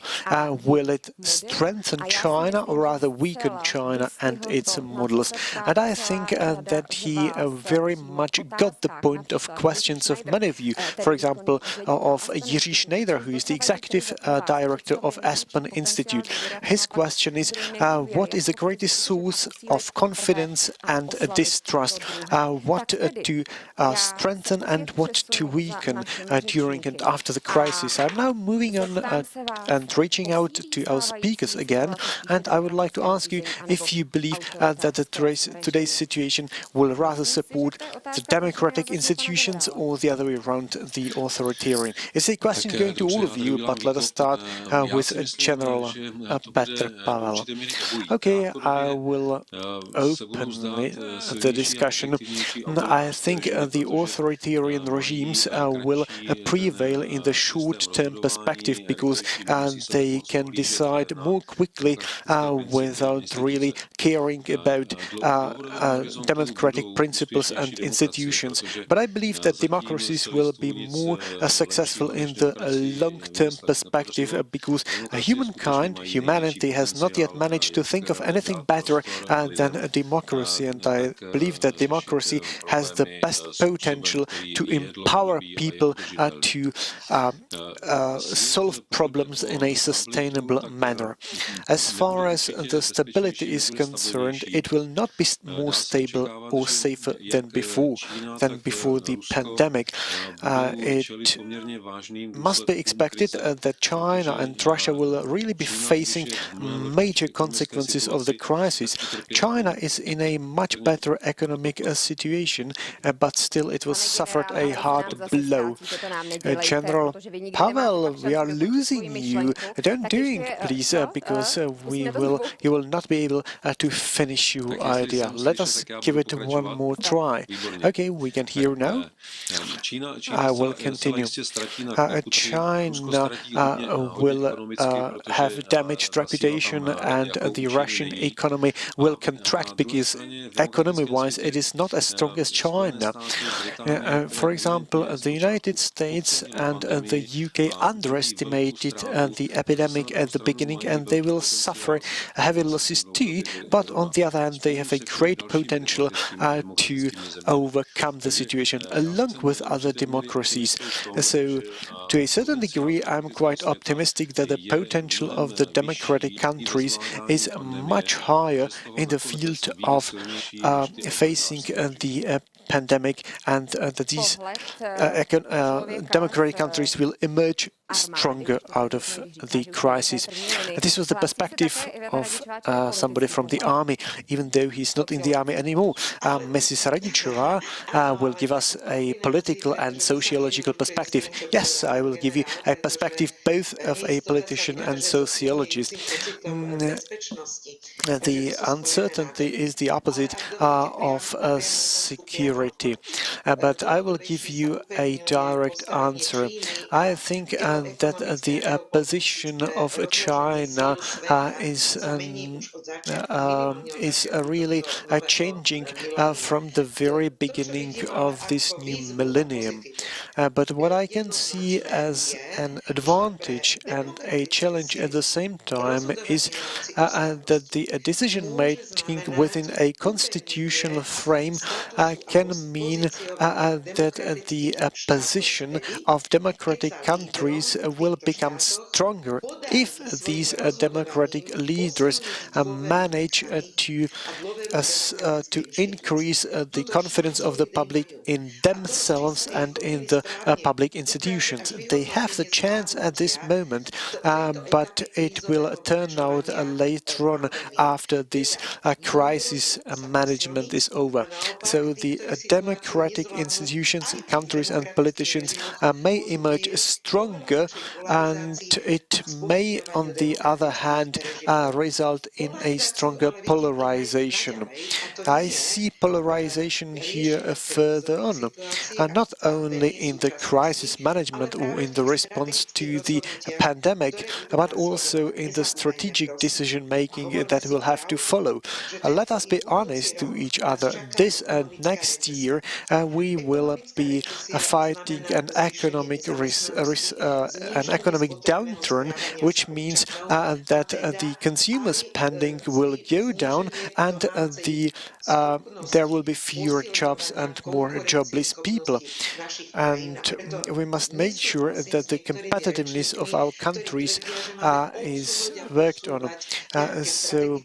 Will it strengthen China or rather weaken China and its models? And I think that he very much got the point of questions of many of you. For example, of Jiří Schneider, who is the executive director of Aspen Institute. His question is, what is the greatest source of confidence and distrust? What to strengthen and what to weaken during and after the crisis? I'm now moving on and reaching out to our speakers again, and I would like to ask you if you believe that today's situation will rather support the democratic institutions or the other way around, the authoritarian. It's a question going to all of you, but let us start with General Petr Pavel. Okay, I will open the discussion. I think the authoritarian regimes will prevail in the short-term perspective because they can decide more quickly without really caring about democratic principles and institutions. But I believe that democracies will be more successful in the long-term perspective because humanity has not yet managed to think of anything better than a democracy, and I believe that democracy has the best potential to empower people to solve problems in a sustainable manner. As far as the stability is concerned, it will not be more stable or safer than before the pandemic. It must be expected that China and Russia will really be facing major consequences of the crisis. China is in a much better economic situation, but still it was suffered a hard blow. General Pavel, we are losing you. Don't do it, please, because you will not be able to finish your idea. Let us give it one more try. Okay, we can hear now. I will continue. China will have damaged reputation, and the Russian economy will contract because economy Otherwise, it is not as strong as China. For example, the United States and the UK underestimated the epidemic at the beginning, and they will suffer heavy losses too, but on the other hand, they have a great potential to overcome the situation, along with other democracies. So, to a certain degree, I'm quite optimistic that the potential of the democratic countries is much higher in the field of facing the pandemic, and that these democratic countries will emerge stronger out of the crisis. This was the perspective of somebody from the army, even though he's not in the army anymore. Mrs. Radichova will give us a political and sociological perspective. Yes, I will give you a perspective both of a politician and sociologist. The uncertainty is the opposite of security. But I will give you a direct answer. I think that the position of China is really changing from the very beginning of this new millennium. But what I can see as an advantage and a challenge at the same time is that the decision-making within a constitutional frame can mean that the position of democratic countries will become stronger if these democratic leaders manage to increase the confidence of the public in themselves and in the public institutions. They have the chance at this moment, but it will turn out later on after this crisis management is over. So the democratic institutions, countries and politicians may emerge stronger, and it may, on the other hand, result in a stronger polarization. I see polarization here further on, not only in the crisis management or in the response to the pandemic, but also in the strategic decision-making that will have to follow. Let us be honest to each other. This and next year, we will be fighting an economic downturn, which means that the consumer spending will go down, and there will be fewer jobs and more jobless people. And we must make sure that the competitiveness of our countries is worked on. So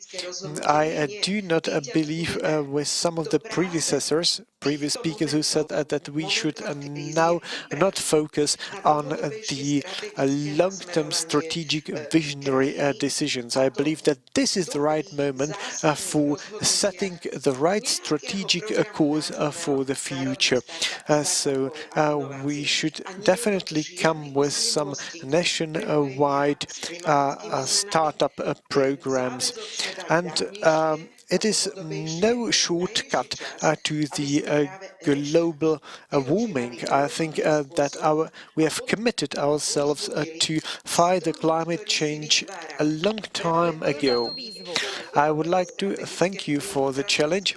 I do not believe with some of the previous speakers who said that we should now not focus on the long-term strategic visionary decisions. I believe that this is the right moment for setting the right strategic course for the future. So we should definitely come with some nationwide startup programs, and it is no shortcut to the global warming. I think that we have committed ourselves to fight the climate change a long time ago. I would like to thank you for the challenge.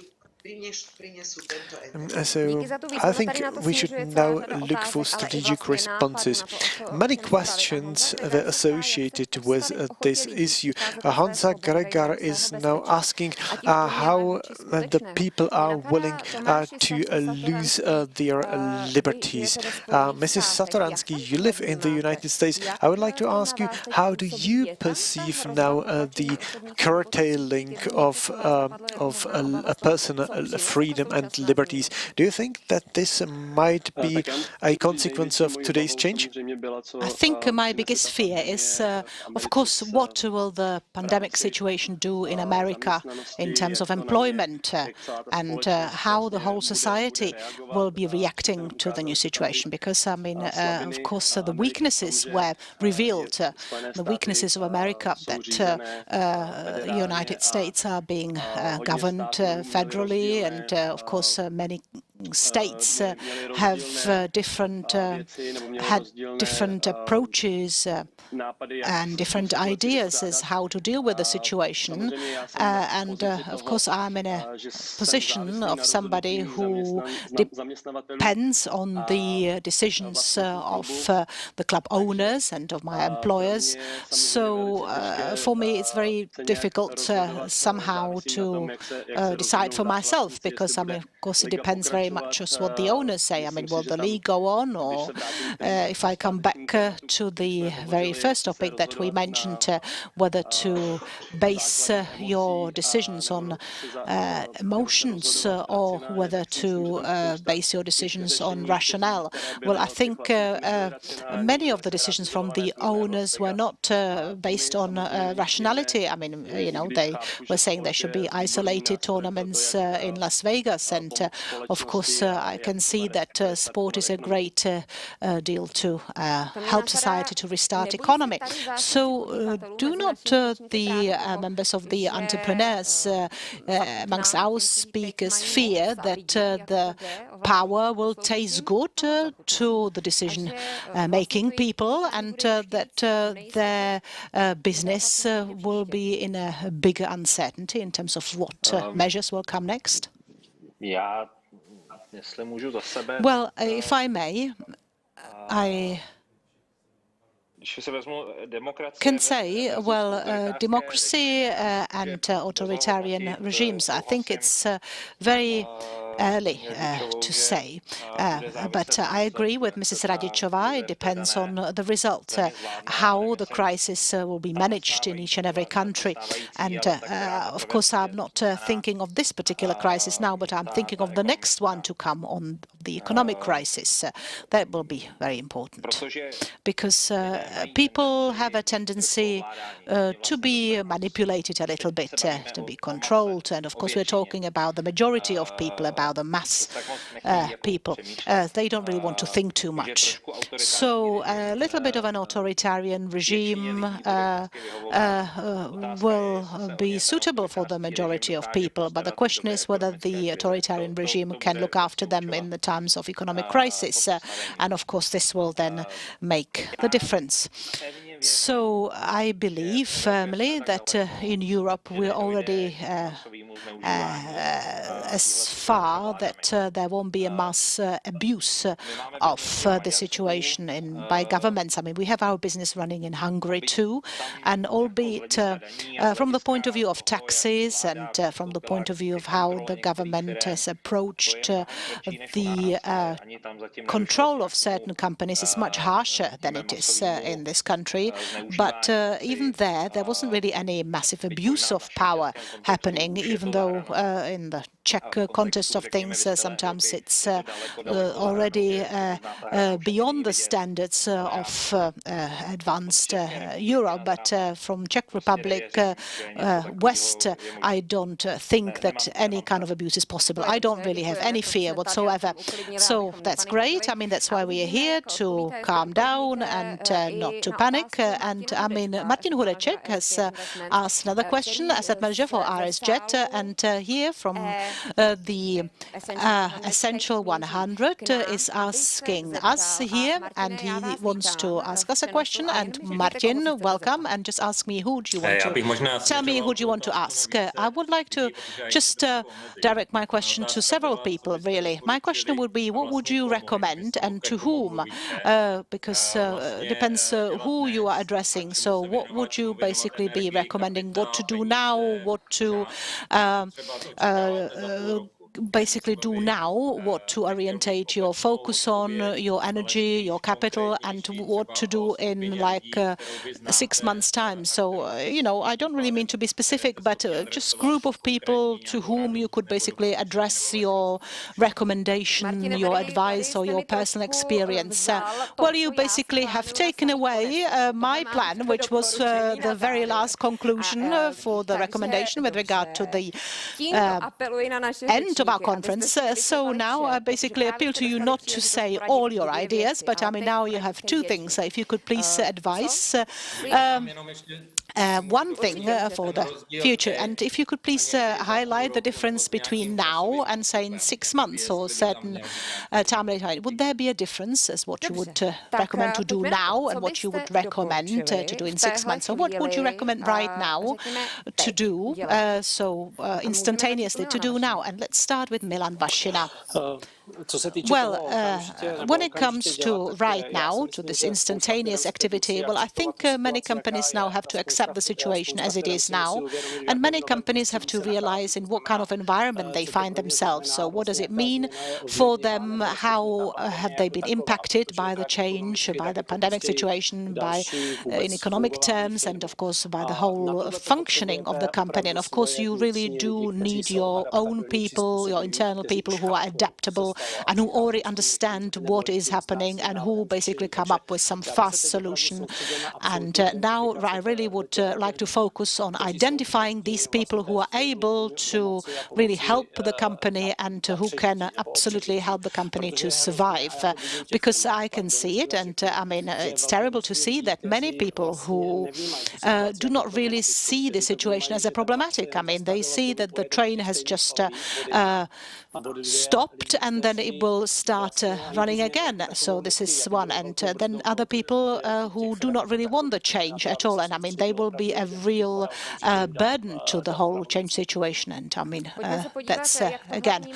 So I think we should now look for strategic responses. Many questions were associated with this issue. Hansa Gregor is now asking how the people are willing to lose their liberties. Mrs. Satoransky, you live in the United States. I would like to ask you, how do you perceive now the curtailing of personal freedom and liberties? Do you think that this might be a consequence of today's change? I think my biggest fear is, of course, what will the pandemic situation do in America in terms of employment and how the whole society will be reacting to the new situation. Because, I mean, of course, the weaknesses were revealed, the weaknesses of America, that United States are being governed federally, and of course, many states have had different approaches and different ideas as how to deal with the situation. And of course, I'm in a position of somebody who depends on the decisions of the club owners and of my employers. So for me, it's very difficult somehow to decide for myself, because I mean, of course, it depends very much on what the owners say. I mean, will the league go on, or if I come back to the very first topic that we mentioned, whether to base your decisions on emotions or whether to base your decisions on rationale. Well, I think many of the decisions from the owners were not based on rationality. I mean, you know, they were saying there should be isolated tournaments in Las Vegas, and of course, I can see that sport is a great deal to help society to restart economy. So do not the members of the entrepreneurs amongst our speakers fear that the power will taste good to the decision-making people, and that their business will be in a bigger uncertainty in terms of what measures will come next? Well, if I may, I can say, well, democracy and authoritarian regimes, I think it's very early to say. But I agree with Mrs. Radičová. It depends on the result, how the crisis will be managed in each and every country. And of course, I'm not thinking of this particular crisis now, but I'm thinking of the next one to come, on the economic crisis. That will be very important, because people have a tendency to be manipulated a little bit, to be controlled. And of course, we're talking about the majority of people, about the mass people. They don't really want to think too much. So a little bit of an authoritarian regime will be suitable for the majority of people. But the question is whether the authoritarian regime can look after them in the times of economic crisis. And of course, this will then make the difference. So I believe firmly that in Europe we're already as far that there won't be a mass abuse of the situation by governments. I mean, we have our business running in Hungary too, and albeit from the point of view of taxes and from the point of view of how the government has approached the control of certain companies is much harsher than it is in this country. But even there wasn't really any massive abuse of power happening, even though in the Czech context of things, sometimes it's already beyond the standards of advanced Europe. But from Czech Republic west, I don't think that any kind of abuse is possible. I don't really have any fear whatsoever. So that's great. I mean, that's why we are here, to calm down and not to panic. And I mean, Martin Hureček has asked another question, asset manager for RSJet, and here from the Essential 100 is asking us here, and he wants to ask us a question. And Martin, welcome, and just ask me, who do you want to tell me who do you want to ask? I would like to just direct my question to several people, really. My question would be, what would you recommend and to whom? Because it depends who you are addressing. So what would you basically be recommending? What to do now? What to basically do now, what to orientate your focus on, your energy, your capital, and what to do in like 6 months' time. So, you know, I don't really mean to be specific, but just group of people to whom you could basically address your recommendation, your advice, or your personal experience. Well, you basically have taken away my plan, which was the very last conclusion for the recommendation with regard to the end of our conference. So now I basically appeal to you not to say all your ideas, but I mean, now you have two things. If you could please advise one thing for the future. And if you could please highlight the difference between now and, say, in 6 months or certain time later, would there be a difference as what you would recommend to do now and what you would recommend to do in 6 months? So what would you recommend right now to do, instantaneously to do now? And let's start with Milan Vashina. Well, when it comes to right now, to this instantaneous activity, well, I think many companies now have to accept the situation as it is now, and many companies have to realize in what kind of environment they find themselves. So what does it mean for them? How have they been impacted by the change, by the pandemic situation, by in economic terms, and of course by the whole functioning of the company. And of course you really do need your own people, your internal people who are adaptable and who already understand what is happening and who basically come up with some fast solution. And now I really would like to focus on identifying these people who are able to really help the company and who can absolutely help the company to survive. Because I can see it, and I mean, it's terrible to see that many people who do not really see the situation as a problematic. I mean, they see that the train has just stopped and then it will start running again. So this is one. And then other people who do not really want the change at all. And I mean, they will be a real burden to the whole change situation. And I mean, that's again,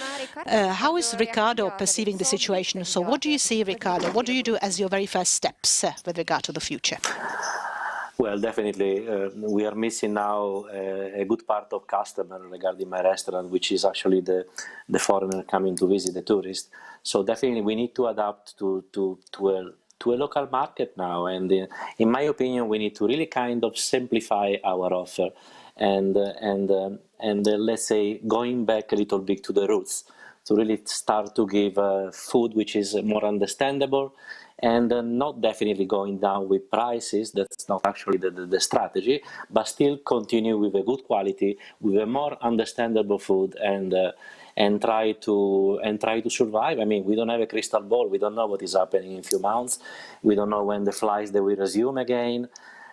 how is Ricardo perceiving the situation? So what do you see, Ricardo? What do you do as your very first steps with regard to the future? Well, definitely, we are missing now a good part of customer regarding my restaurant, which is actually the foreigner coming to visit the tourist. So definitely, we need to adapt to a local market now. And in my opinion, we need to really kind of simplify our offer, and let's say going back a little bit to the roots, to really start to give food which is more understandable. And not definitely going down with prices. That's not actually the strategy, but still continue with a good quality, with a more understandable food, and try to survive. I mean, we don't have a crystal ball. We don't know what is happening in a few months. We don't know when the flights they will resume again,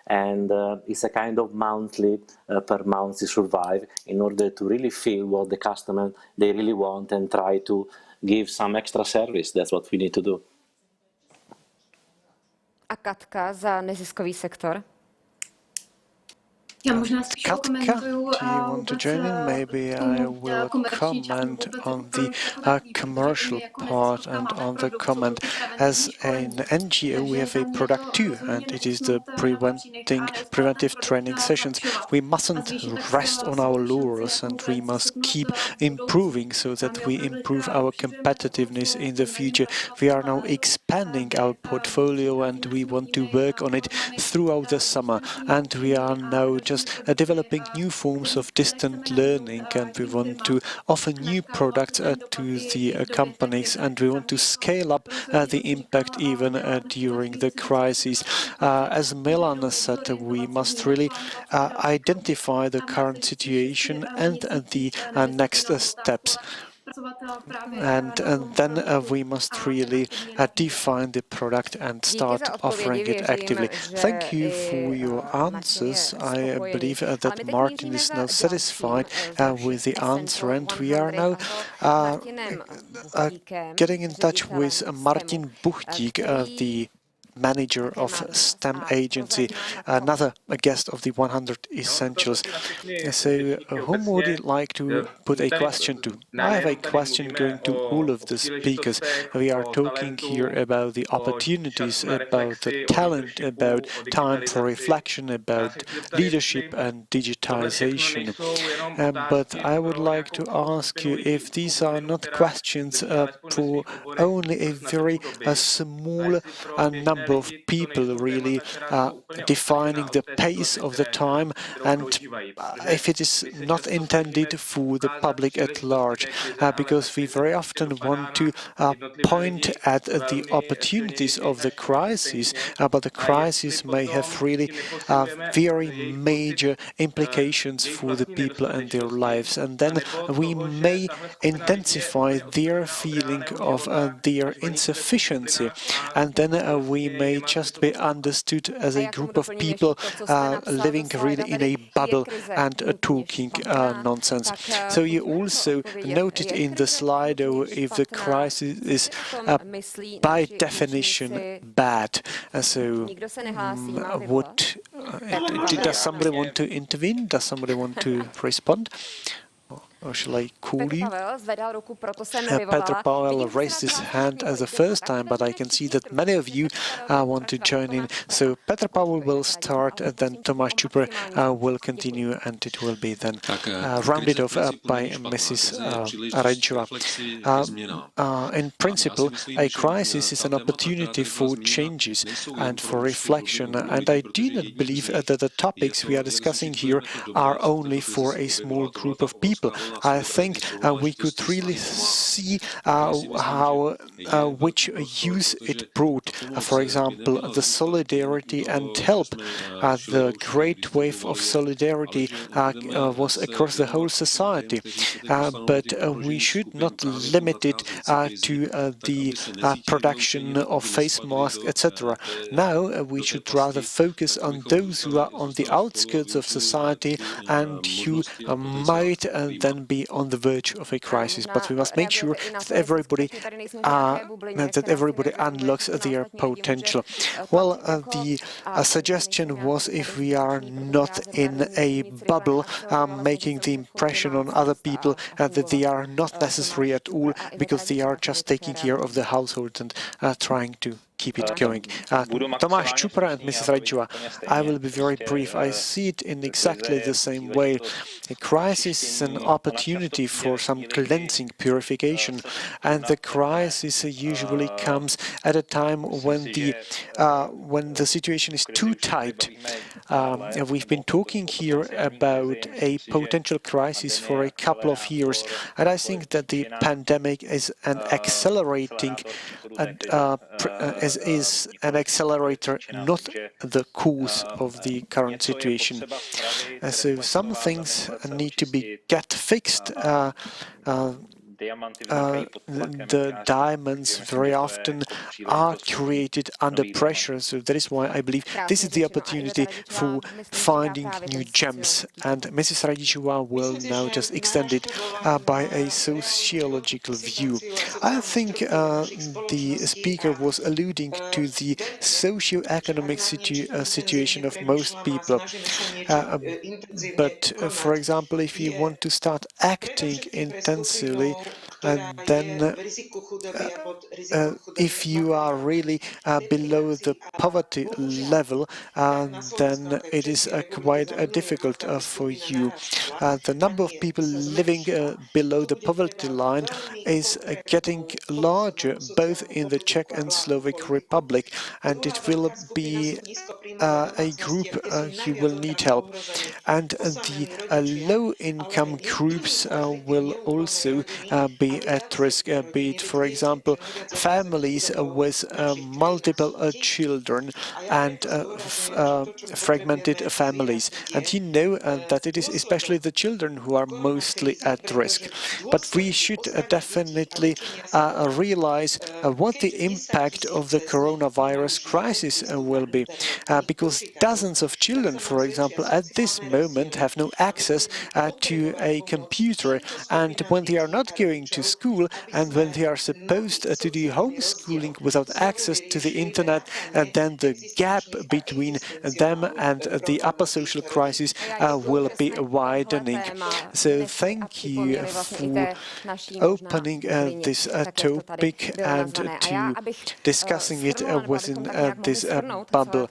and it's a kind of monthly per month to survive in order to really feel what the customer they really want and try to give some extra service. That's what we need to do. A Katka za neziskový sektor. Katka, do you want to join in? Maybe I will comment on the commercial part and on the comment. As an NGO, we have a product too, and it is the preventive training sessions. We mustn't rest on our laurels, and we must keep improving so that we improve our competitiveness in the future. We are now expanding our portfolio, and we want to work on it throughout the summer, and we are now just developing new forms of distant learning, and we want to offer new products to the companies, and we want to scale up the impact even during the crisis. As Milan said, we must really identify the current situation and the next steps. And then we must really define the product and start offering it actively. Thank you for your answers. I believe that Martin is now satisfied with the answer, and we are now getting in touch with Martin Buchtig, the manager of STEM agency, another guest of the 100 Essentials. So whom would you like to put a question to? I have a question going to all of the speakers. We are talking here about the opportunities, about the talent, about time for reflection, about leadership and digitization. But I would like to ask you if these are not questions for only a very small number of people really defining the pace of the time, and if it is not intended for the public at large, because we very often want to point at the opportunities of the crisis, but the crisis may have really very major implications for the people and their lives, and then we may intensify their feeling of their insufficiency, and then we may just be understood as a group of people living really in a bubble and talking nonsense. So you also noted in the slide if the crisis is by definition bad. So does somebody want to intervene? Does somebody want to respond? Or shall I call you? Petr Pavel raised his hand as the first time, but I can see that many of you want to join in. So Petr Pavel will start, then Tomáš Čupr will continue, and it will be then rounded off by Mrs. Rajčová. In principle, a crisis is an opportunity for changes and for reflection, and I do not believe that the topics we are discussing here are only for a small group of people. I think we could really see which use it brought. For example, the solidarity and help. The great wave of solidarity was across the whole society, but we should not limit it to the production of face masks, etc. Now we should rather focus on those who are on the outskirts of society and who might then be on the verge of a crisis. But we must make sure that everybody unlocks their potential. Well, the suggestion was if we are not in a bubble, making the impression on other people that they are not necessary at all because they are just taking care of the household and trying to keep it going. Tomáš Čupr and Mrs. Rajčová, I will be very brief. I see it in exactly the same way. A crisis is an opportunity for some cleansing, purification, and the crisis usually comes at a time when the situation is too tight. We've been talking here about a potential crisis for a couple of years, and I think that the pandemic is an accelerating is an accelerator, not the cause of the current situation. So some things need to be fixed. The diamonds very often are created under pressure, so that is why I believe this is the opportunity for finding new gems. And Mrs. Rajčová will now just extend it by a sociological view. I think the speaker was alluding to the socio-economic situation of most people. But for example, if you want to start acting intensively, and then if you are really below the poverty level, then it is quite difficult for you. The number of people living below the poverty line is getting larger, both in the Czech and Slovak Republic, and it will be a group who will need help. And the low-income groups will also be at risk, be it, for example, families with multiple children and fragmented families. And you know that it is especially the children who are mostly at risk. But we should definitely realize what the impact of the coronavirus crisis will be, because dozens of children, for example, at this moment have no access to a computer, and when they are not going to school and when they are supposed to do homeschooling without access to the internet, then the gap between them and the upper social crisis will be widening. So thank you for opening this topic and to discussing it within this bubble.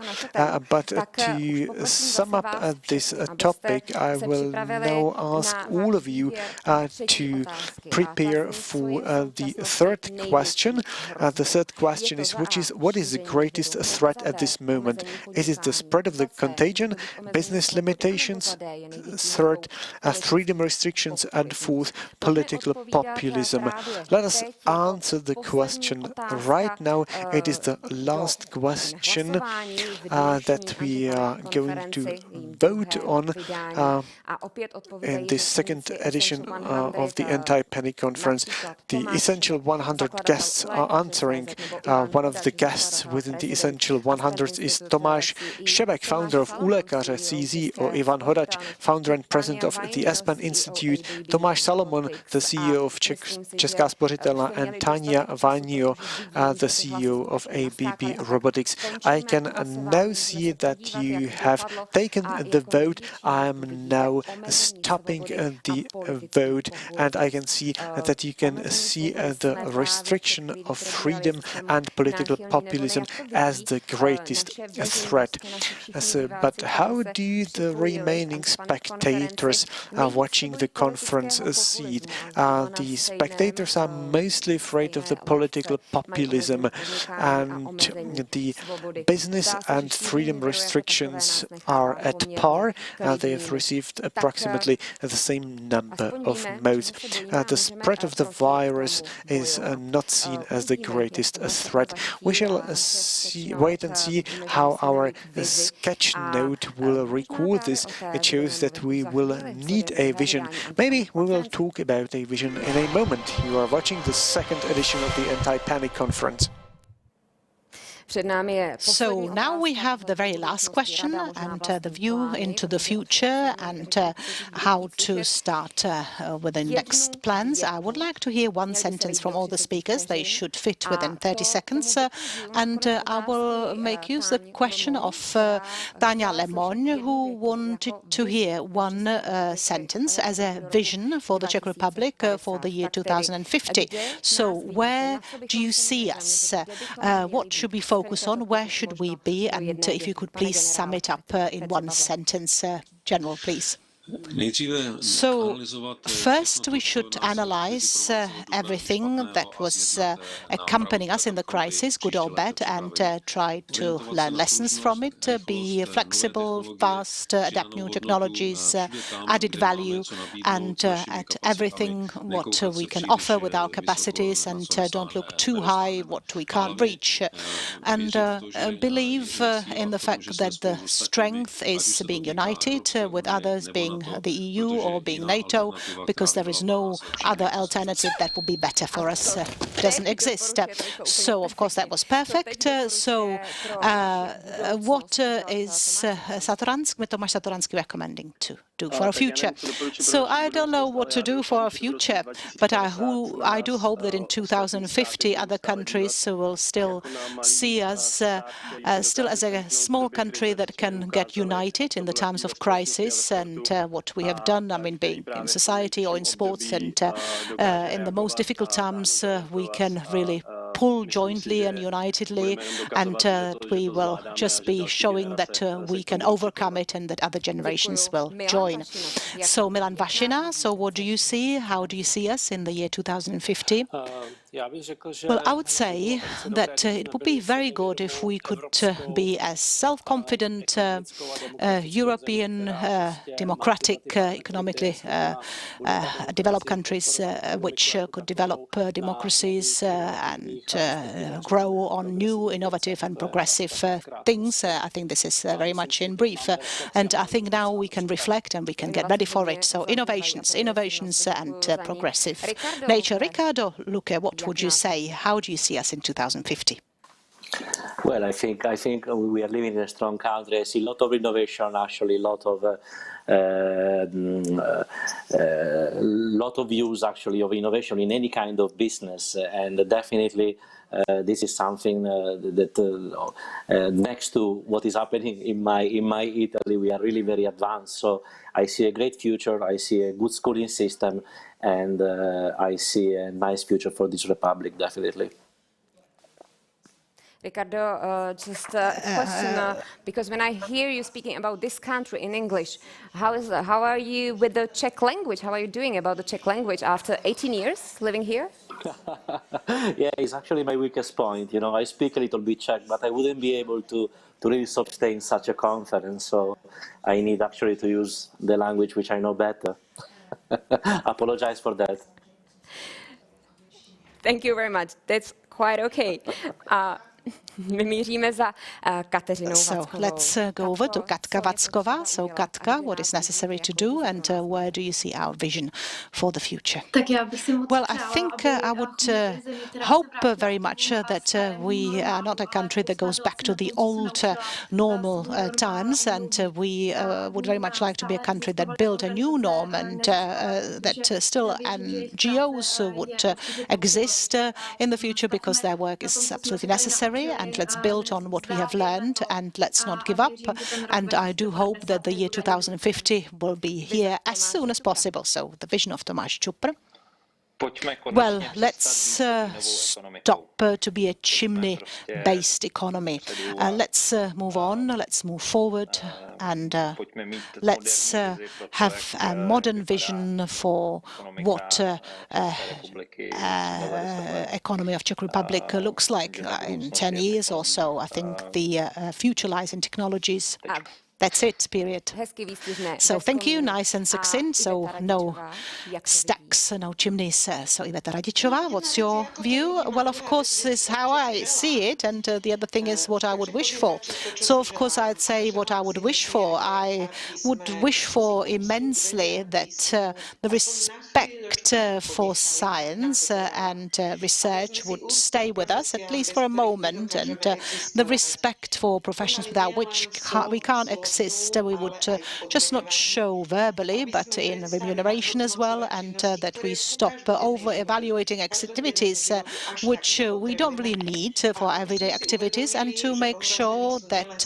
But to sum up this topic, I will now ask all of you to prepare for the third question. The third question is, what is the greatest threat at this moment? Is it the spread of the contagion, business limitations, third, freedom restrictions, and fourth, political populism? Let us answer the question right now. It is the last question that we are going to vote on in this second edition of the anti-panic conference. conference. The Essential 100 guests are answering. One of the guests within the Essential 100 is Tomáš Šebek, founder of Ulékaře CZ, or Ivan Hodač, founder and president of the Aspen Institute, Tomáš Salomon, the CEO of Česká spořitelna, and Tania Vainio, the CEO of ABB Robotics. I can now see that you have taken the vote. I am now stopping the vote, and I can see that you can see the restriction of freedom and political populism as the greatest threat. But how do the remaining spectators watching the conference see it? The spectators are mostly afraid of the political populism, and the business and freedom restrictions are at par. They have received approximately the same number of votes. The spread of the virus is not seen as the greatest threat. We shall wait and see how our sketch note will record this. It shows that we will need a vision. Maybe we will talk about a vision in a moment. You are watching the second edition of the Anti-Panic Conference. So now we have the very last question and the view into the future and how to start with the next plans. I would like to hear one sentence from all the speakers. They should fit within 30 seconds. And I will make use of the question of Tania Lemoň, who wanted to hear one sentence as a vision for the Czech Republic for the year 2050. So where do you see us? What should we focus on? Where should we be? And if you could please sum it up in one sentence, General, please. So first we should analyze everything that was accompanying us in the crisis, good or bad, and try to learn lessons from it, be flexible, fast, adapt new technologies, added value, and at everything what we can offer with our capacities, and don't look too high what we can't reach. And believe in the fact that the strength is being united with others, being the EU or being NATO, because there is no other alternative that would be better for us. Doesn't exist. So, of course, that was perfect. So, what is Tomáš Satoranský recommending to do for our future? So, I don't know what to do for our future, but I do hope that in 2050 other countries will still see us still as a small country that can get united in the times of crisis, and what we have done, I mean, being in society or in sports, and in the most difficult times, we can really pull jointly and unitedly, and we will just be showing that we can overcome it and that other generations will join. So, Milan Vašina, so what do you see? How do you see us in the year 2050? Well, I would say that it would be very good if we could be as self-confident, European, democratic, economically developed countries which could develop democracies and grow on new, innovative and progressive things. I think this is very much in brief. And I think now we can reflect and we can get ready for it. So innovations and progressive nature. Ricardo Luque, what would you say? How do you see us in 2050? Well, I think we are living in a strong country. I see a lot of innovation, actually, a lot of views, actually, of innovation in any kind of business, and definitely this is something that next to what is happening in my Italy, we are really very advanced. So I see a great future. I see a good schooling system, and I see a nice future for this republic, definitely. Ricardo, just a question, because when I hear you speaking about this country in English, how are you with the Czech language? How are you doing about the Czech language after 18 years living here? Yeah, it's actually my weakest point. You know, I speak a little bit Czech, but I wouldn't be able to really sustain such a conference. So I need actually to use the language which I know better. Apologize for that. Thank you very much. That's quite okay. My míříme za Kateřinou So let's go over to Katka Vacková. So Katka, what is necessary to do and where do you see our vision for the future? Well, I think I would hope very much that we are not a country that goes back to the old normal times, and we would very much like to be a country that built a new norm and that still NGOs would exist in the future because their work is absolutely necessary. And let's build on what we have learned and let's not give up. And I do hope that the year 2050 will be here as soon as possible. So the vision of Tomáš Čupr. Well, let's stop to be a chimney-based economy. Let's move on, let's move forward, and let's have a modern vision for what economy of Czech Republic looks like in 10 years or so. I think the future lies in technologies. That's it, period. So thank you, nice and succinct. So no stacks, no chimneys. So Iveta Radičová, what's your view? Well, of course, is how I see it. And the other thing is what I would wish for. So, of course, I'd say what I would wish for. I would wish for immensely that the respect for science and research would stay with us, at least for a moment, and the respect for professions without which we can't exist. We would just not show verbally, but in remuneration as well, and that we stop over-evaluating activities which we don't really need for everyday activities, and to make sure that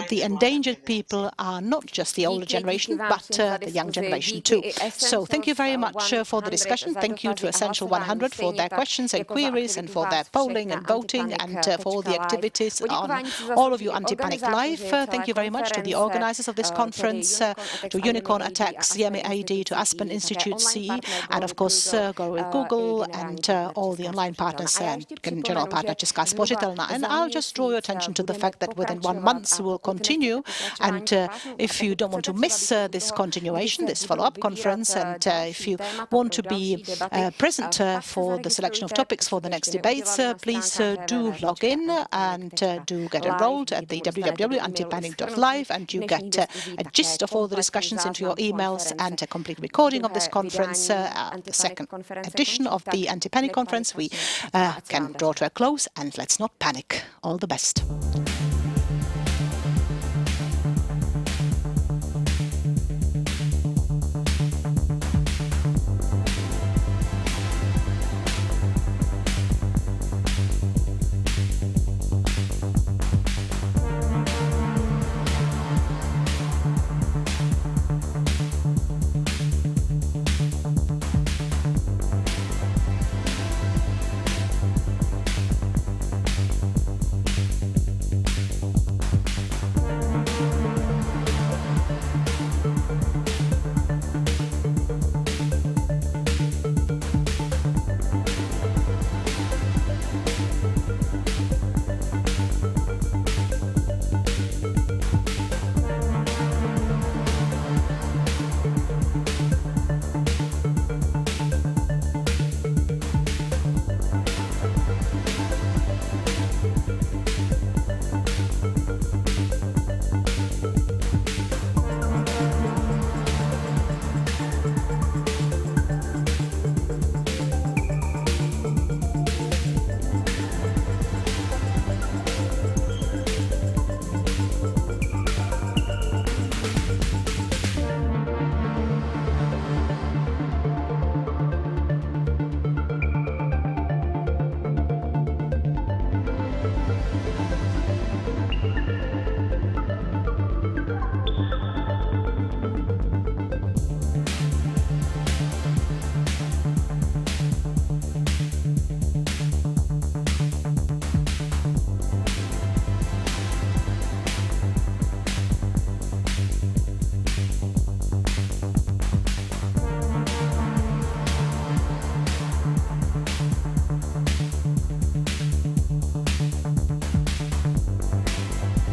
the endangered people are not just the older generation, but the young generation too. So thank you very much for the discussion. Thank you to Essential 100 for their questions and queries and for their polling and voting and for all the activities on all of you Anti-Panic Live. Thank you very much to the organizers of this conference, to Unicorn Attacks, Yemi AD, to Aspen Institute C, and of course go with Google and all the online partners and general partner Česká spořitelna. And I'll just draw your attention to the fact that within 1 month we will continue, and if you don't want to miss this continuation, this follow-up conference, and if you want to be present for the selection of topics for the next debates, please do log in and do get enrolled at the www.antipanic.live, and you get a gist of all the discussions into your emails and a complete recording of this conference, the second edition of the Anti-Panic Conference. We can draw to a close, and let's not panic. All the best.